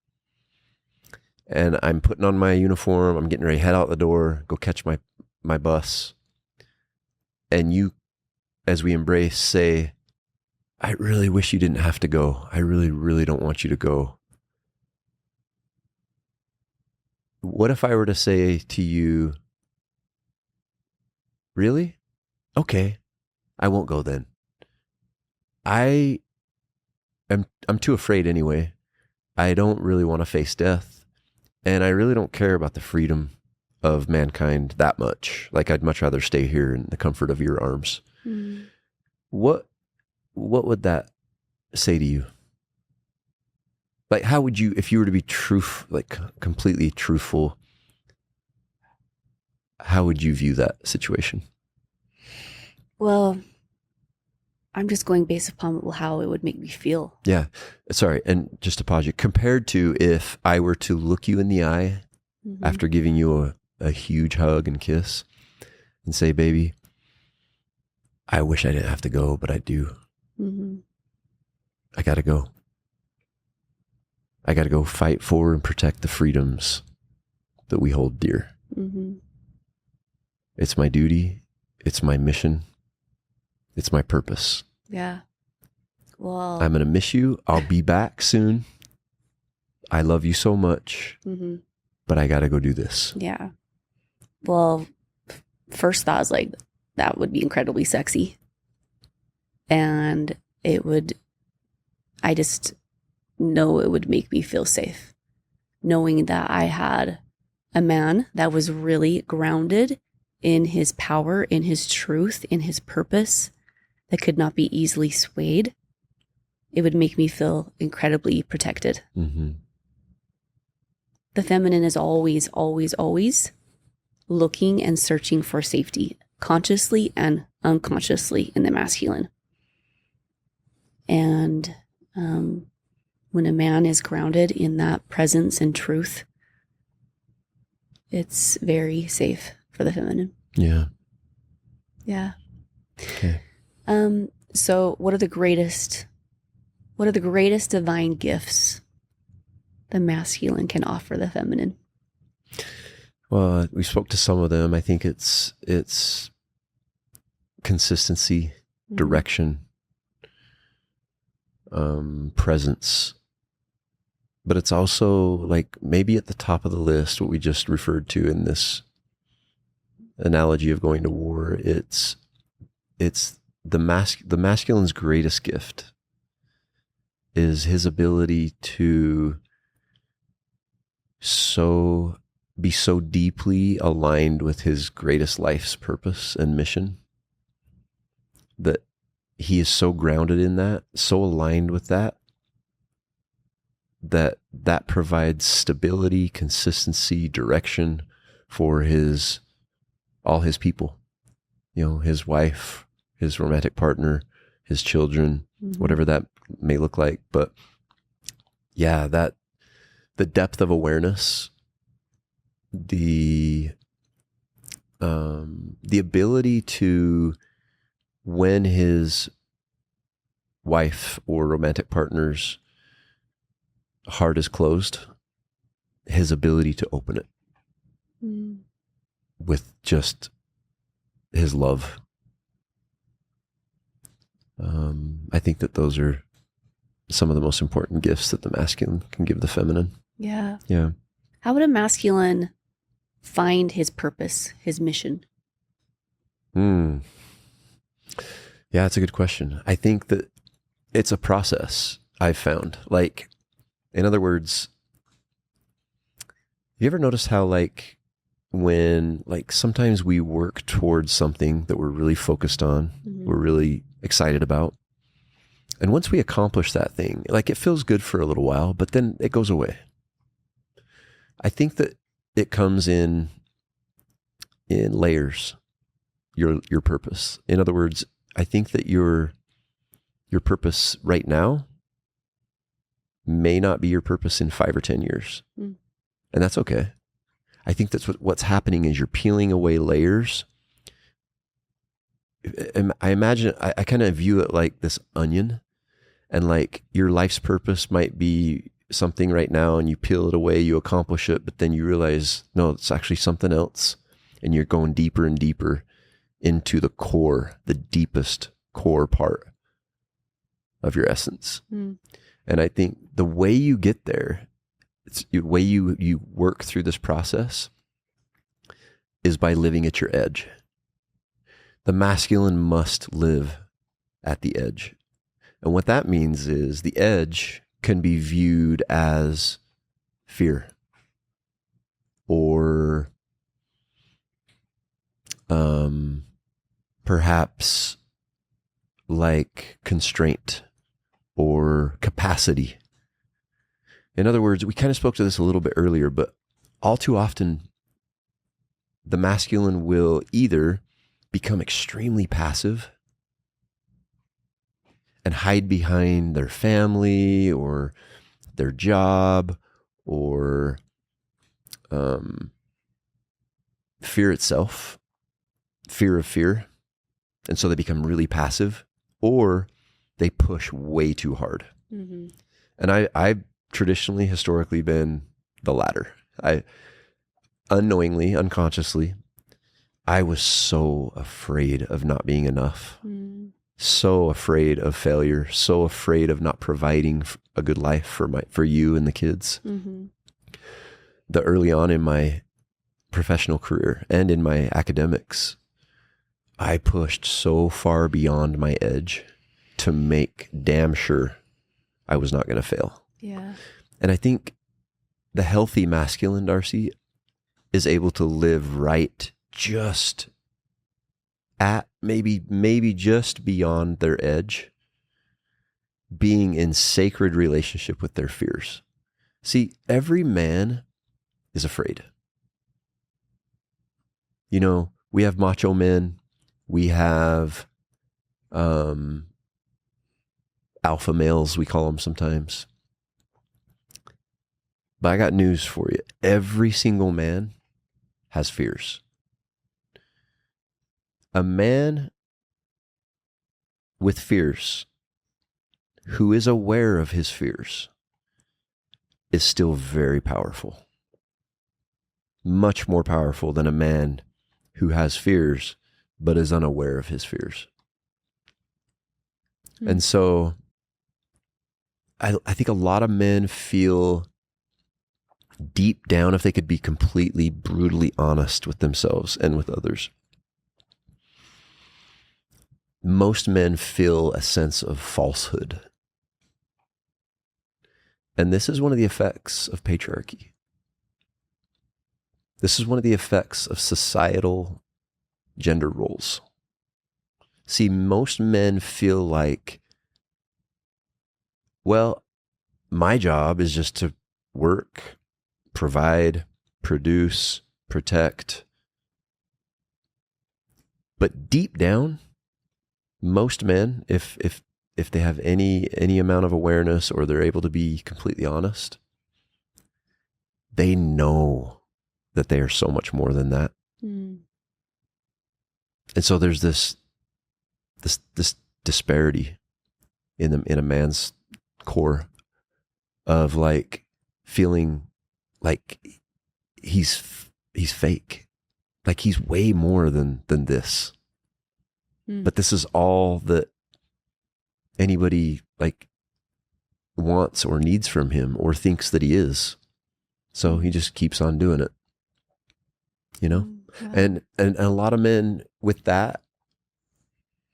And I'm putting on my uniform. I'm getting ready to head out the door, go catch my bus and you, as we embrace, say, I really wish you didn't have to go. I really, really don't want you to go. What if I were to say to you, really? Okay, I won't go then. I'm too afraid anyway. I don't really want to face death, and I really don't care about the freedom of mankind that much. Like, I'd much rather stay here in the comfort of your arms.
Mm.
What would that say to you? Like, how would you, if you were to be completely truthful, how would you view that situation?
Well, I'm just going based upon how it would make me feel.
Yeah. Sorry. And just to pause you, compared to if I were to look you in the eye after giving you a huge hug and kiss and say, baby, I wish I didn't have to go, but I do.
Mm-hmm.
I got to go. I got to go fight for and protect the freedoms that we hold dear.
Mm-hmm.
It's my duty. It's my mission. It's my purpose.
Yeah. Well,
I'm going to miss you. I'll be back soon. I love you so much, but I got to go do this.
Yeah. Well, first thought is like, that would be incredibly sexy. And I just know it would make me feel safe. Knowing that I had a man that was really grounded in his power, in his truth, in his purpose, that could not be easily swayed. It would make me feel incredibly protected.
Mm-hmm.
The feminine is always, always, always looking and searching for safety, consciously and unconsciously, in the masculine. And when a man is grounded in that presence and truth, it's very safe for the feminine.
Yeah.
Yeah.
Okay.
So what are the greatest divine gifts the masculine can offer the feminine?
Well, we spoke to some of them. I think it's consistency, direction, presence, but it's also like maybe at the top of the list, what we just referred to in this analogy of going to war. It's the masculine's greatest gift is his ability to be so deeply aligned with his greatest life's purpose and mission that he is so grounded in that, so aligned with that provides stability, consistency, direction for all his people, his wife, his romantic partner, his children, whatever that may look like. But yeah, the depth of awareness, the ability to, when his wife or romantic partner's heart is closed, his ability to open it with just his love. I think that those are some of the most important gifts that the masculine can give the feminine.
Yeah.
Yeah.
How would a masculine find his purpose, his mission?
Yeah, that's a good question. I think that it's a process, I've found. Like, in other words, you ever notice how when sometimes we work towards something that we're really focused on, we're really excited about. And once we accomplish that thing, it feels good for a little while, but then it goes away. I think that it comes in layers, your purpose. In other words, I think that your purpose right now may not be your purpose in 5 or 10 years. And that's okay. I think that's what's happening is you're peeling away layers. I imagine, I kind of view it like this onion, and your life's purpose might be something right now, and you peel it away, you accomplish it, but then you realize, no, it's actually something else, and you're going deeper and deeper into the core, the deepest core part of your essence.
Mm.
And I think the way you get there, it's the way you work through this process is by living at your edge. The masculine must live at the edge. And what that means is the edge can be viewed as fear or perhaps like constraint or capacity. In other words, we kind of spoke to this a little bit earlier, but all too often, the masculine will either become extremely passive and hide behind their family or their job or fear itself, fear of fear. And so they become really passive, or they push way too hard.
Mm-hmm.
And I've traditionally, historically been the latter. I unknowingly, unconsciously, I was so afraid of not being enough, so afraid of failure, so afraid of not providing a good life for you and the kids.
Mm-hmm.
The early on in my professional career and in my academics, I pushed so far beyond my edge to make damn sure I was not going to fail.
Yeah.
And I think the healthy masculine, Darcy, is able to live right just at maybe just beyond their edge, being in sacred relationship with their fears. See, every man is afraid. You know, we have macho men, we have alpha males, we call them sometimes. But I got news for you. Every single man has fears. A man with fears who is aware of his fears is still very powerful. Much more powerful than a man who has fears but is unaware of his fears. And so I think a lot of men feel deep down, if they could be completely brutally honest with themselves and with others, most men feel a sense of falsehood. And this is one of the effects of patriarchy. This is one of the effects of societal gender roles. See, most men feel like, well, my job is just to work, provide, produce, protect. But deep down, most men, if they have any amount of awareness or they're able to be completely honest, they know that they are so much more than that. And so there's this disparity in a man's core of like feeling like he's fake, like he's way more than this. But this is all that anybody like wants or needs from him or thinks that he is. So he just keeps on doing it, you know?
Wow.
And a lot of men with that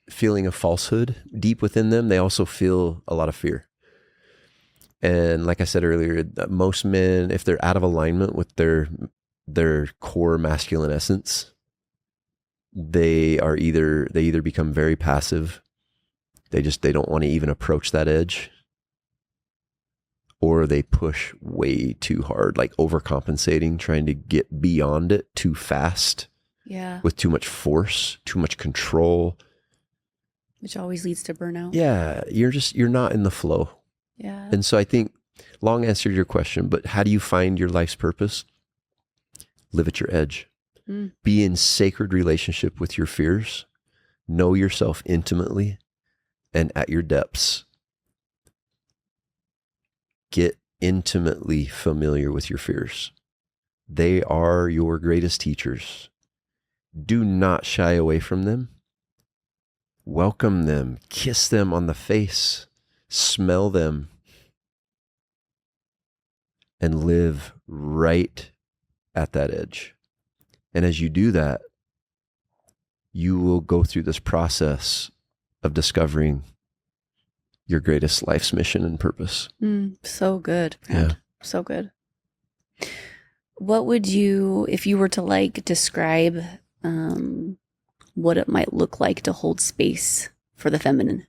feeling of falsehood deep within them, they also feel a lot of fear. And like I said earlier, most men, if they're out of alignment with their core masculine essence, they either become very passive, they don't want to even approach that edge, or they push way too hard, like overcompensating, trying to get beyond it too fast.
Yeah.
With too much force, too much control.
Which always leads to burnout.
Yeah, you're not in the flow.
Yeah.
And so I think, long answer to your question, but how do you find your life's purpose? Live at your edge. Be in sacred relationship with your fears. Know yourself intimately and at your depths. Get intimately familiar with your fears. They are your greatest teachers. Do not shy away from them. Welcome them. Kiss them on the face. Smell them. And live right at that edge. And as you do that, you will go through this process of discovering your greatest life's mission and purpose.
So good, Brad.
Yeah.
So good. What would you, if you were to like describe what it might look like to hold space for the feminine,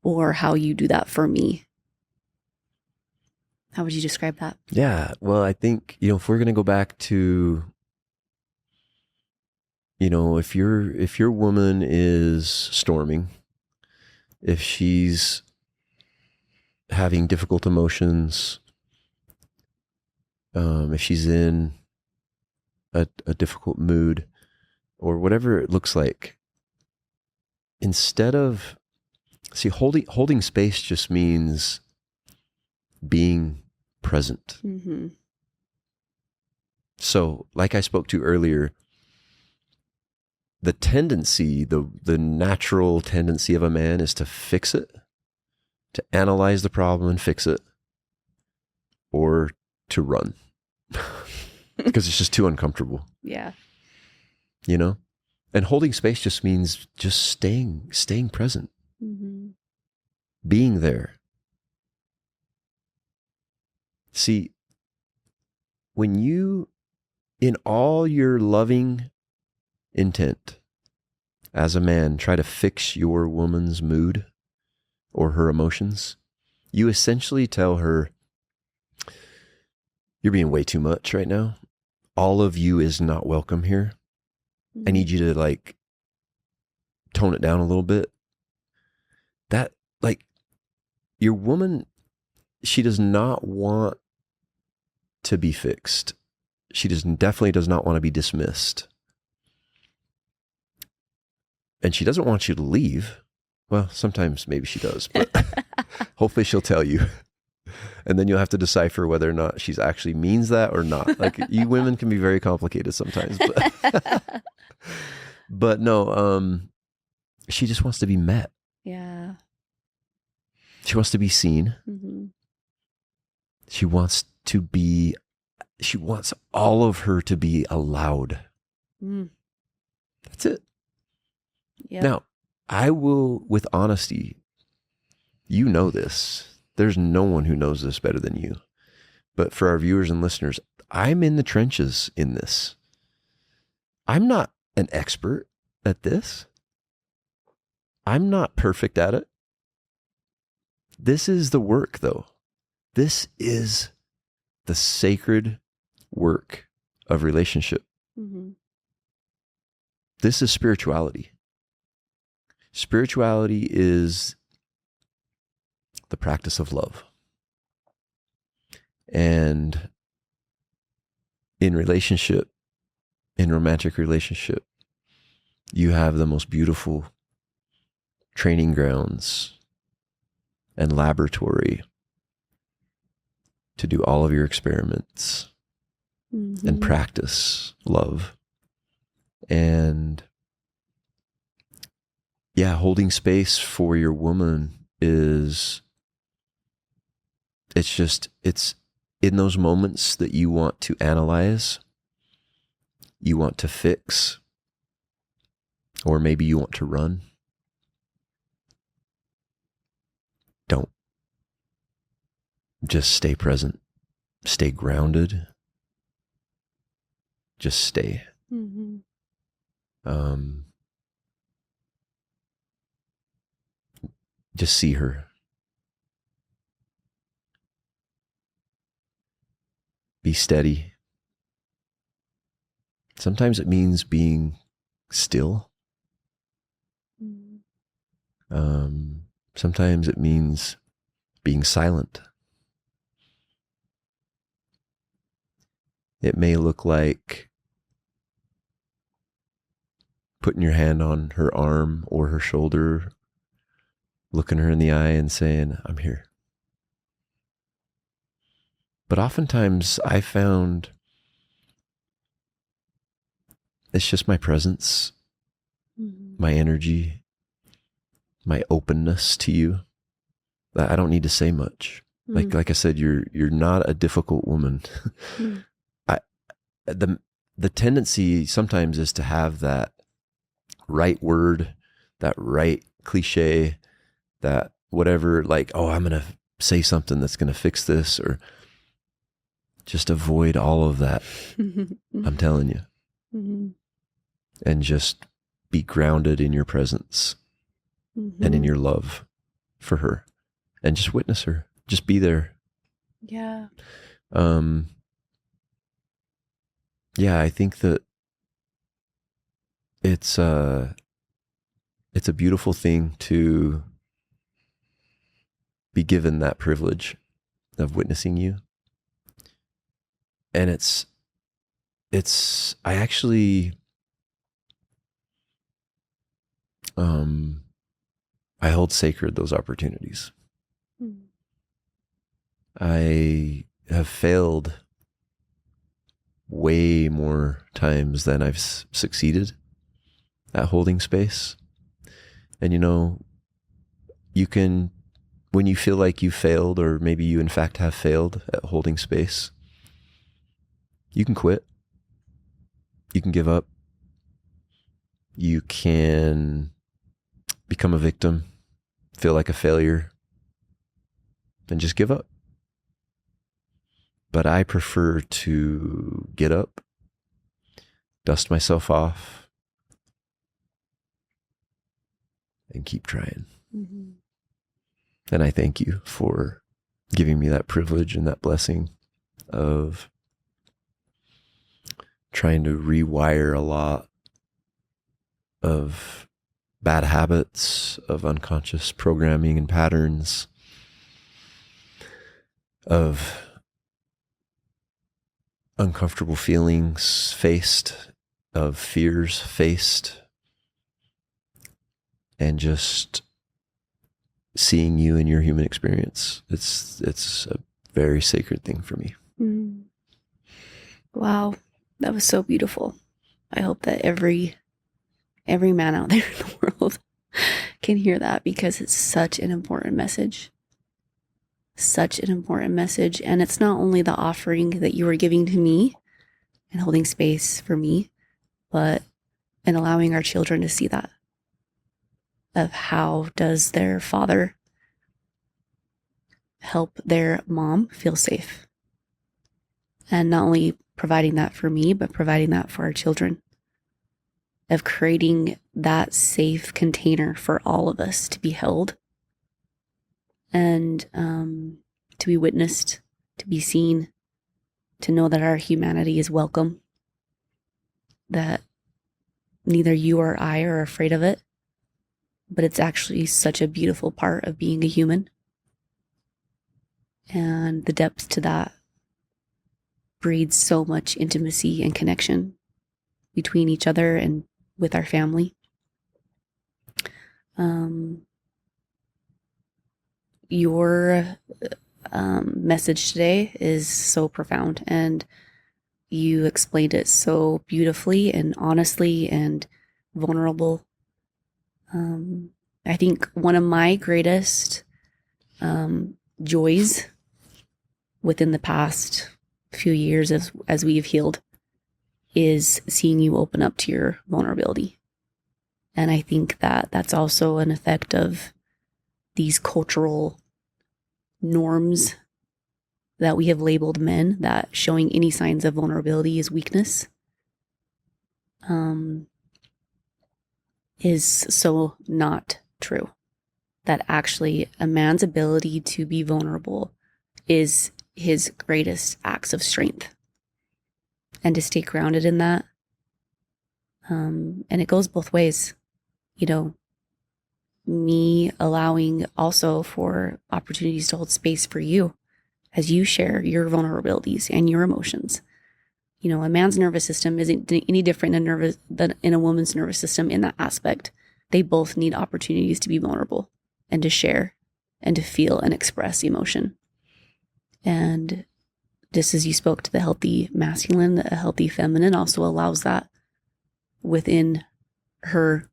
or how you do that for me? How would you describe that?
Yeah. Well, I think, if we're going to go back to, if your woman is storming, if she's having difficult emotions, if she's in a difficult mood, or whatever it looks like, instead of, holding space just means being present.
Mm-hmm.
So, like I spoke to earlier, the tendency, the natural tendency of a man is to fix it, to analyze the problem and fix it, or to run because it's just too uncomfortable.
Yeah.
And holding space just means just staying present,
Mm-hmm.
being there. See, when you, in all your loving intent as a man, try to fix your woman's mood or her emotions, you essentially tell her, you're being way too much right now. All of you is not welcome here. I need you to tone it down a little bit. That, your woman, she does not want to be fixed. She definitely does not want to be dismissed. And she doesn't want you to leave. Well, sometimes maybe she does, but hopefully she'll tell you. And then you'll have to decipher whether or not she's actually means that or not. You women can be very complicated sometimes, but no, she just wants to be met.
Yeah.
She wants to be seen.
Mm-hmm.
She wants all of her to be allowed. That's it.
Yeah.
Now, I will, with honesty, this. There's no one who knows this better than you. But for our viewers and listeners, I'm in the trenches in this. I'm not an expert at this. I'm not perfect at it. This is the work, though. This is the sacred work of relationship.
Mm-hmm.
This is spirituality. Spirituality is the practice of love. And in romantic relationship, you have the most beautiful training grounds and laboratory to do all of your experiments and practice love. And holding space for your woman it's in those moments that you want to analyze, you want to fix, or maybe you want to run. Don't. Just stay present. Stay grounded. Just stay.
Mm-hmm.
Just see her. Be steady. Sometimes it means being still. Sometimes it means being silent. It may look like putting your hand on her arm or her shoulder, looking her in the eye and saying, I'm here. But oftentimes I found it's just my presence,
Mm-hmm.
my energy, my openness to you. I don't need to say much. Like I said, you're not a difficult woman.
Mm.
The tendency sometimes is to have that right word, that right cliche, that whatever, like, oh, I'm going to say something that's going to fix this, or just avoid all of that. I'm telling you.
Mm-hmm.
And just be grounded in your presence
Mm-hmm.
and in your love for her, and just witness her. Just be there.
Yeah.
Yeah, I think that it's a beautiful thing to be given that privilege of witnessing you. And I actually, I hold sacred those opportunities.
Mm.
I have failed way more times than I've succeeded at holding space. And you can, when you feel like you failed, or maybe you in fact have failed at holding space, you can quit. You can give up. You can become a victim, feel like a failure, and just give up. But I prefer to get up, dust myself off, and keep trying.
Mm-hmm.
And I thank you for giving me that privilege and that blessing of trying to rewire a lot of bad habits, of unconscious programming and patterns, of uncomfortable feelings faced, of fears faced, and just seeing you in your human experience. It's a very sacred thing for me.
Mm. Wow, that was so beautiful. I hope that every man out there in the world can hear that, because it's such an important message. Such an important message. And it's not only the offering that you are giving to me and holding space for me, but in allowing our children to see that, of how does their father help their mom feel safe. And not only providing that for me, but providing that for our children, of creating that safe container for all of us to be held and to be witnessed, to be seen, to know that our humanity is welcome, that neither you or I are afraid of it, but it's actually such a beautiful part of being a human. And the depth to that breeds so much intimacy and connection between each other and with our family. Your message today is so profound, and you explained it so beautifully and honestly and vulnerable. I think one of my greatest joys within the past few years as we've healed is seeing you open up to your vulnerability. And I think that that's also an effect of these cultural norms that we have labeled men, that showing any signs of vulnerability is weakness, is so not true. That actually a man's ability to be vulnerable is his greatest acts of strength, and to stay grounded in that. And it goes both ways, me allowing also for opportunities to hold space for you as you share your vulnerabilities and your emotions. A man's nervous system isn't any different than in a woman's nervous system in that aspect. They both need opportunities to be vulnerable and to share and to feel and express emotion. And just as you spoke to the healthy masculine, a healthy feminine also allows that. within her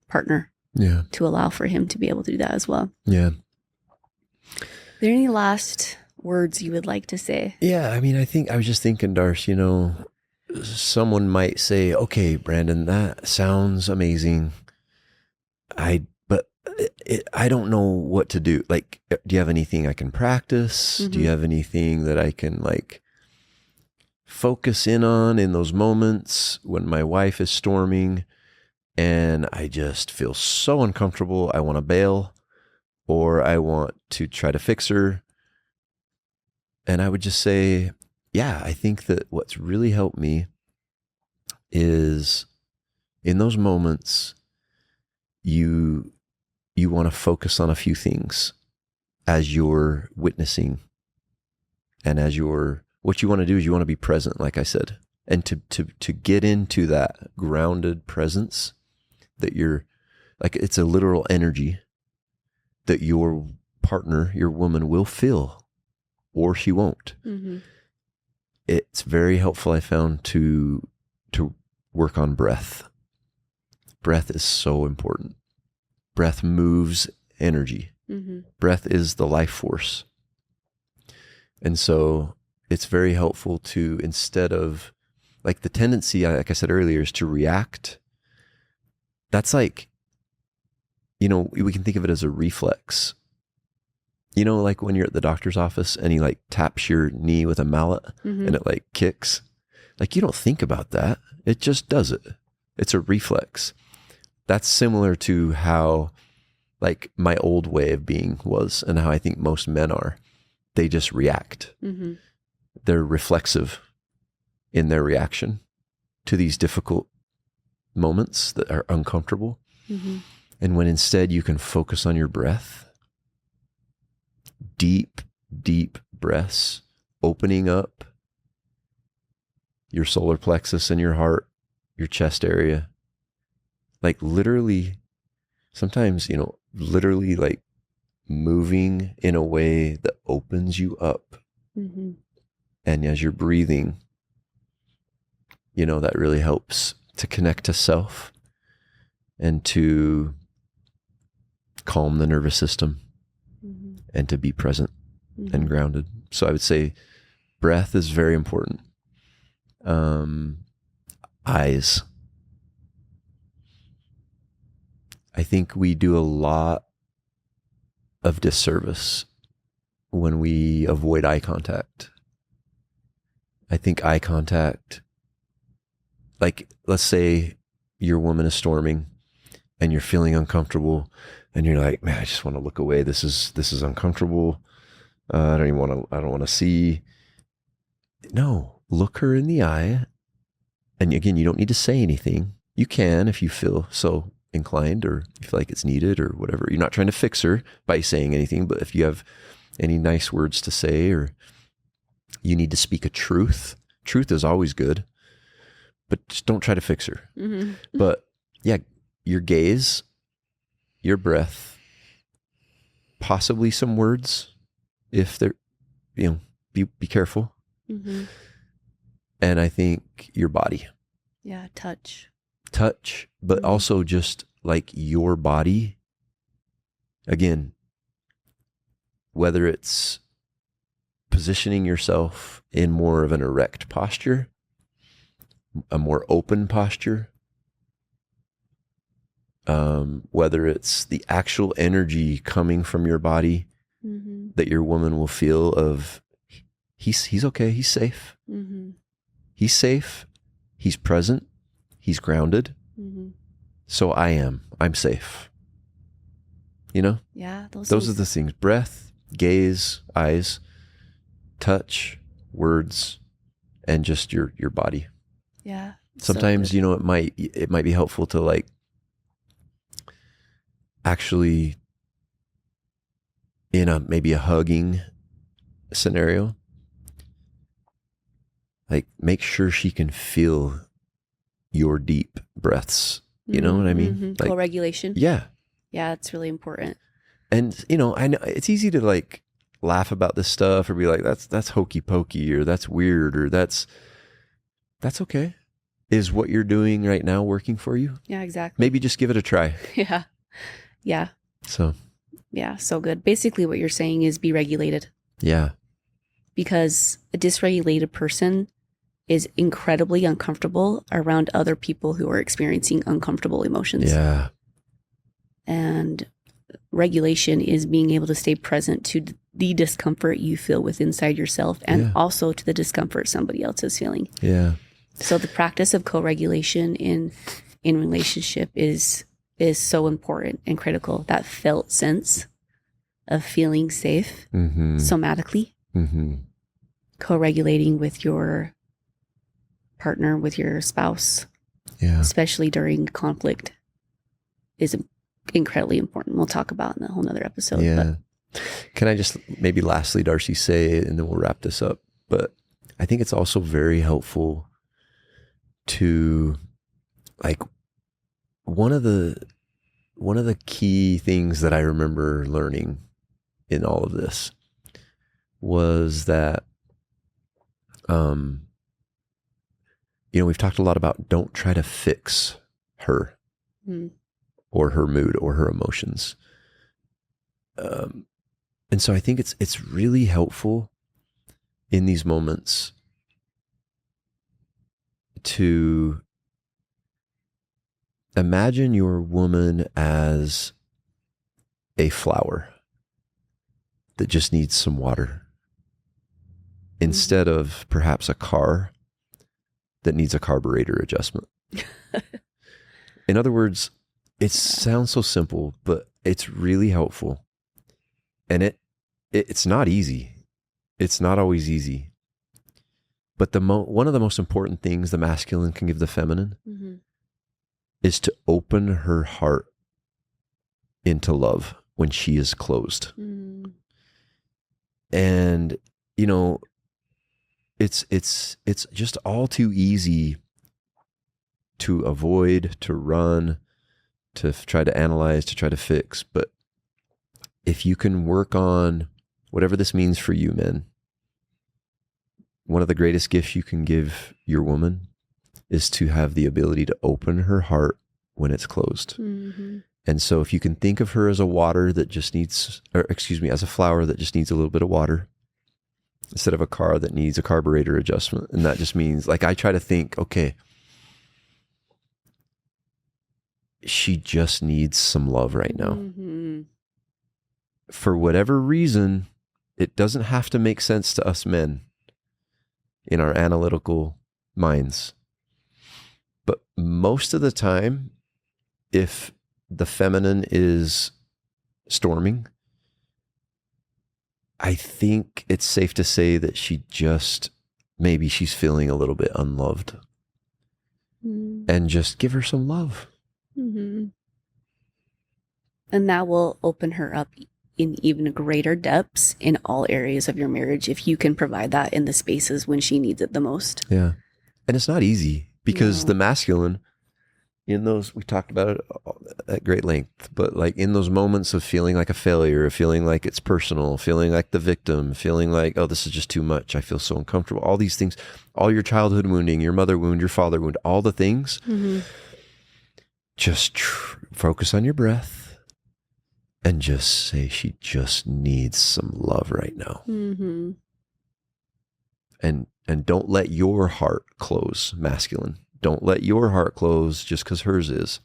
partner
Yeah.
to allow for him to be able to do that as well.
Yeah.
Are there any last words you would like to say?
Yeah. I mean, I was just thinking, Darce, someone might say, okay, Brandon, that sounds amazing. But I don't know what to do. Like, do you have anything I can practice? Do you have anything that I can like focus in on in those moments when my wife is storming and I just feel so uncomfortable? I want to bail, or I want to try to fix her. And I would just say, yeah, I think that what's really helped me is in those moments, you want to focus on a few things as you're witnessing, and what you want to do is you want to be present, like I said, and to get into that grounded presence that you're like, it's a literal energy that your partner, your woman, will feel, or she won't. It's very helpful, I found, to work on breath. Breath is so important. Breath moves energy. Breath is the life force. And so it's very helpful to, instead of like the tendency, like I said earlier, is to react. That's like, we can think of it as a reflex. Like when you're at the doctor's office and he like taps your knee with a mallet and it like kicks. Like, you don't think about that. It just does it. It's a reflex. That's similar to how like my old way of being was, and how I think most men are. They just react. They're reflexive in their reaction to these difficult moments that are uncomfortable. And when instead you can focus on your breath, deep, deep breaths, opening up your solar plexus and your heart, your chest area, like literally, sometimes, literally like moving in a way that opens you up. And as you're breathing, that really helps to connect to self and to calm the nervous system and to be present and grounded. So I would say breath is very important. Eyes. I think we do a lot of disservice when we avoid eye contact. I think eye contact, like, let's say your woman is storming and you're feeling uncomfortable and you're like, man, I just want to look away. This is uncomfortable. I don't want to see. No, look her in the eye. And again, you don't need to say anything. You can, if you feel so inclined or you feel like it's needed or whatever. You're not trying to fix her by saying anything, but if you have any nice words to say, or you need to speak a truth is always good, but just don't try to fix her. But yeah, your gaze, your breath, possibly some words, if they're, be careful. And I think your body.
Yeah, touch,
but also just like your body, again, whether it's positioning yourself in more of an erect posture, a more open posture, whether it's the actual energy coming from your body that your woman will feel of, he's okay, he's safe. He's safe, he's present, he's grounded. So I'm safe.
Yeah,
those are the things: breath, gaze, eyes, touch, words, and just your body.
Yeah.
Sometimes, it might be helpful to like actually in maybe a hugging scenario, like make sure she can feel your deep breaths. You know what I mean? Like,
co-regulation.
Yeah.
Yeah, it's really important.
And, I know it's easy to like laugh about this stuff or be like, that's hokey pokey, or that's weird, or that's okay. is what you're doing right now working for you?
Yeah, exactly.
Maybe just give it a try.
Yeah. Yeah.
So,
Yeah. So good. Basically, what you're saying is be regulated,
yeah.
because a dysregulated person is incredibly uncomfortable around other people who are experiencing uncomfortable emotions.
Yeah.
And regulation is being able to stay present to the discomfort you feel with inside yourself, and also to the discomfort somebody else is feeling.
Yeah.
So the practice of co-regulation in relationship is so important and critical. That felt sense of feeling safe somatically, co-regulating with your partner, with your spouse, especially during conflict, is incredibly important. We'll talk about in a whole nother episode.
Yeah. Can I just maybe lastly, Darcy, say, and then we'll wrap this up, but I think it's also very helpful to, like, one of the key things that I remember learning in all of this was that, we've talked a lot about don't try to fix her or her mood or her emotions. And so I think it's really helpful in these moments to imagine your woman as a flower that just needs some water, instead of perhaps a car that needs a carburetor adjustment. In other words, it sounds so simple, but it's really helpful. And it's not easy. It's not always easy. But one of the most important things the masculine can give the feminine is to open her heart into love when she is closed. And, it's just all too easy to avoid, to run, to try to analyze, to try to fix. But if you can work on whatever this means for you, men, one of the greatest gifts you can give your woman is to have the ability to open her heart when it's closed. And so if you can think of her as a flower that just needs a little bit of water, instead of a car that needs a carburetor adjustment. And that just means, like, I try to think, okay, she just needs some love right now. For whatever reason, it doesn't have to make sense to us men in our analytical minds. But most of the time, if the feminine is storming, I think it's safe to say that maybe she's feeling a little bit unloved. And just give her some love.
And that will open her up in even greater depths in all areas of your marriage, if you can provide that in the spaces when she needs it the most.
Yeah. And it's not easy, because the masculine, in those, we talked about it at great length, but like in those moments of feeling like a failure, feeling like it's personal, feeling like the victim, feeling like, oh, this is just too much, I feel so uncomfortable, all these things, all your childhood wounding, your mother wound, your father wound, all the things, just focus on your breath and just say, she just needs some love right now. And don't let your heart close, masculine. Don't let your heart close just because hers is.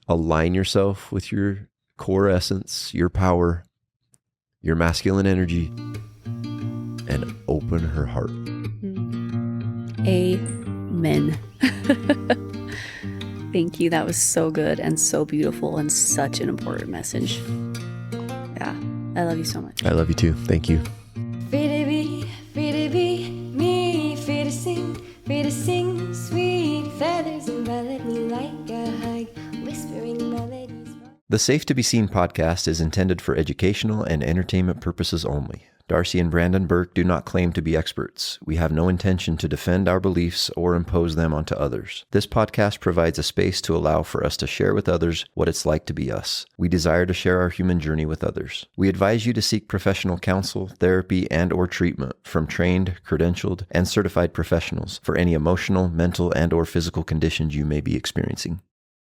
Align yourself with your core essence, your power, your masculine energy, and open her heart.
Amen. Thank you. That was so good and so beautiful and such an important message. Yeah. I love you so much.
I love you too. Thank you.
Free to be me, free to sing sweet feathers and envelop me like a hug, whispering melodies.
The Safe to Be Seen podcast is intended for educational and entertainment purposes only. Darcy and Brandon Burke do not claim to be experts. We have no intention to defend our beliefs or impose them onto others. This podcast provides a space to allow for us to share with others what it's like to be us. We desire to share our human journey with others. We advise you to seek professional counsel, therapy, and/or treatment from trained, credentialed, and certified professionals for any emotional, mental, and/or physical conditions you may be experiencing.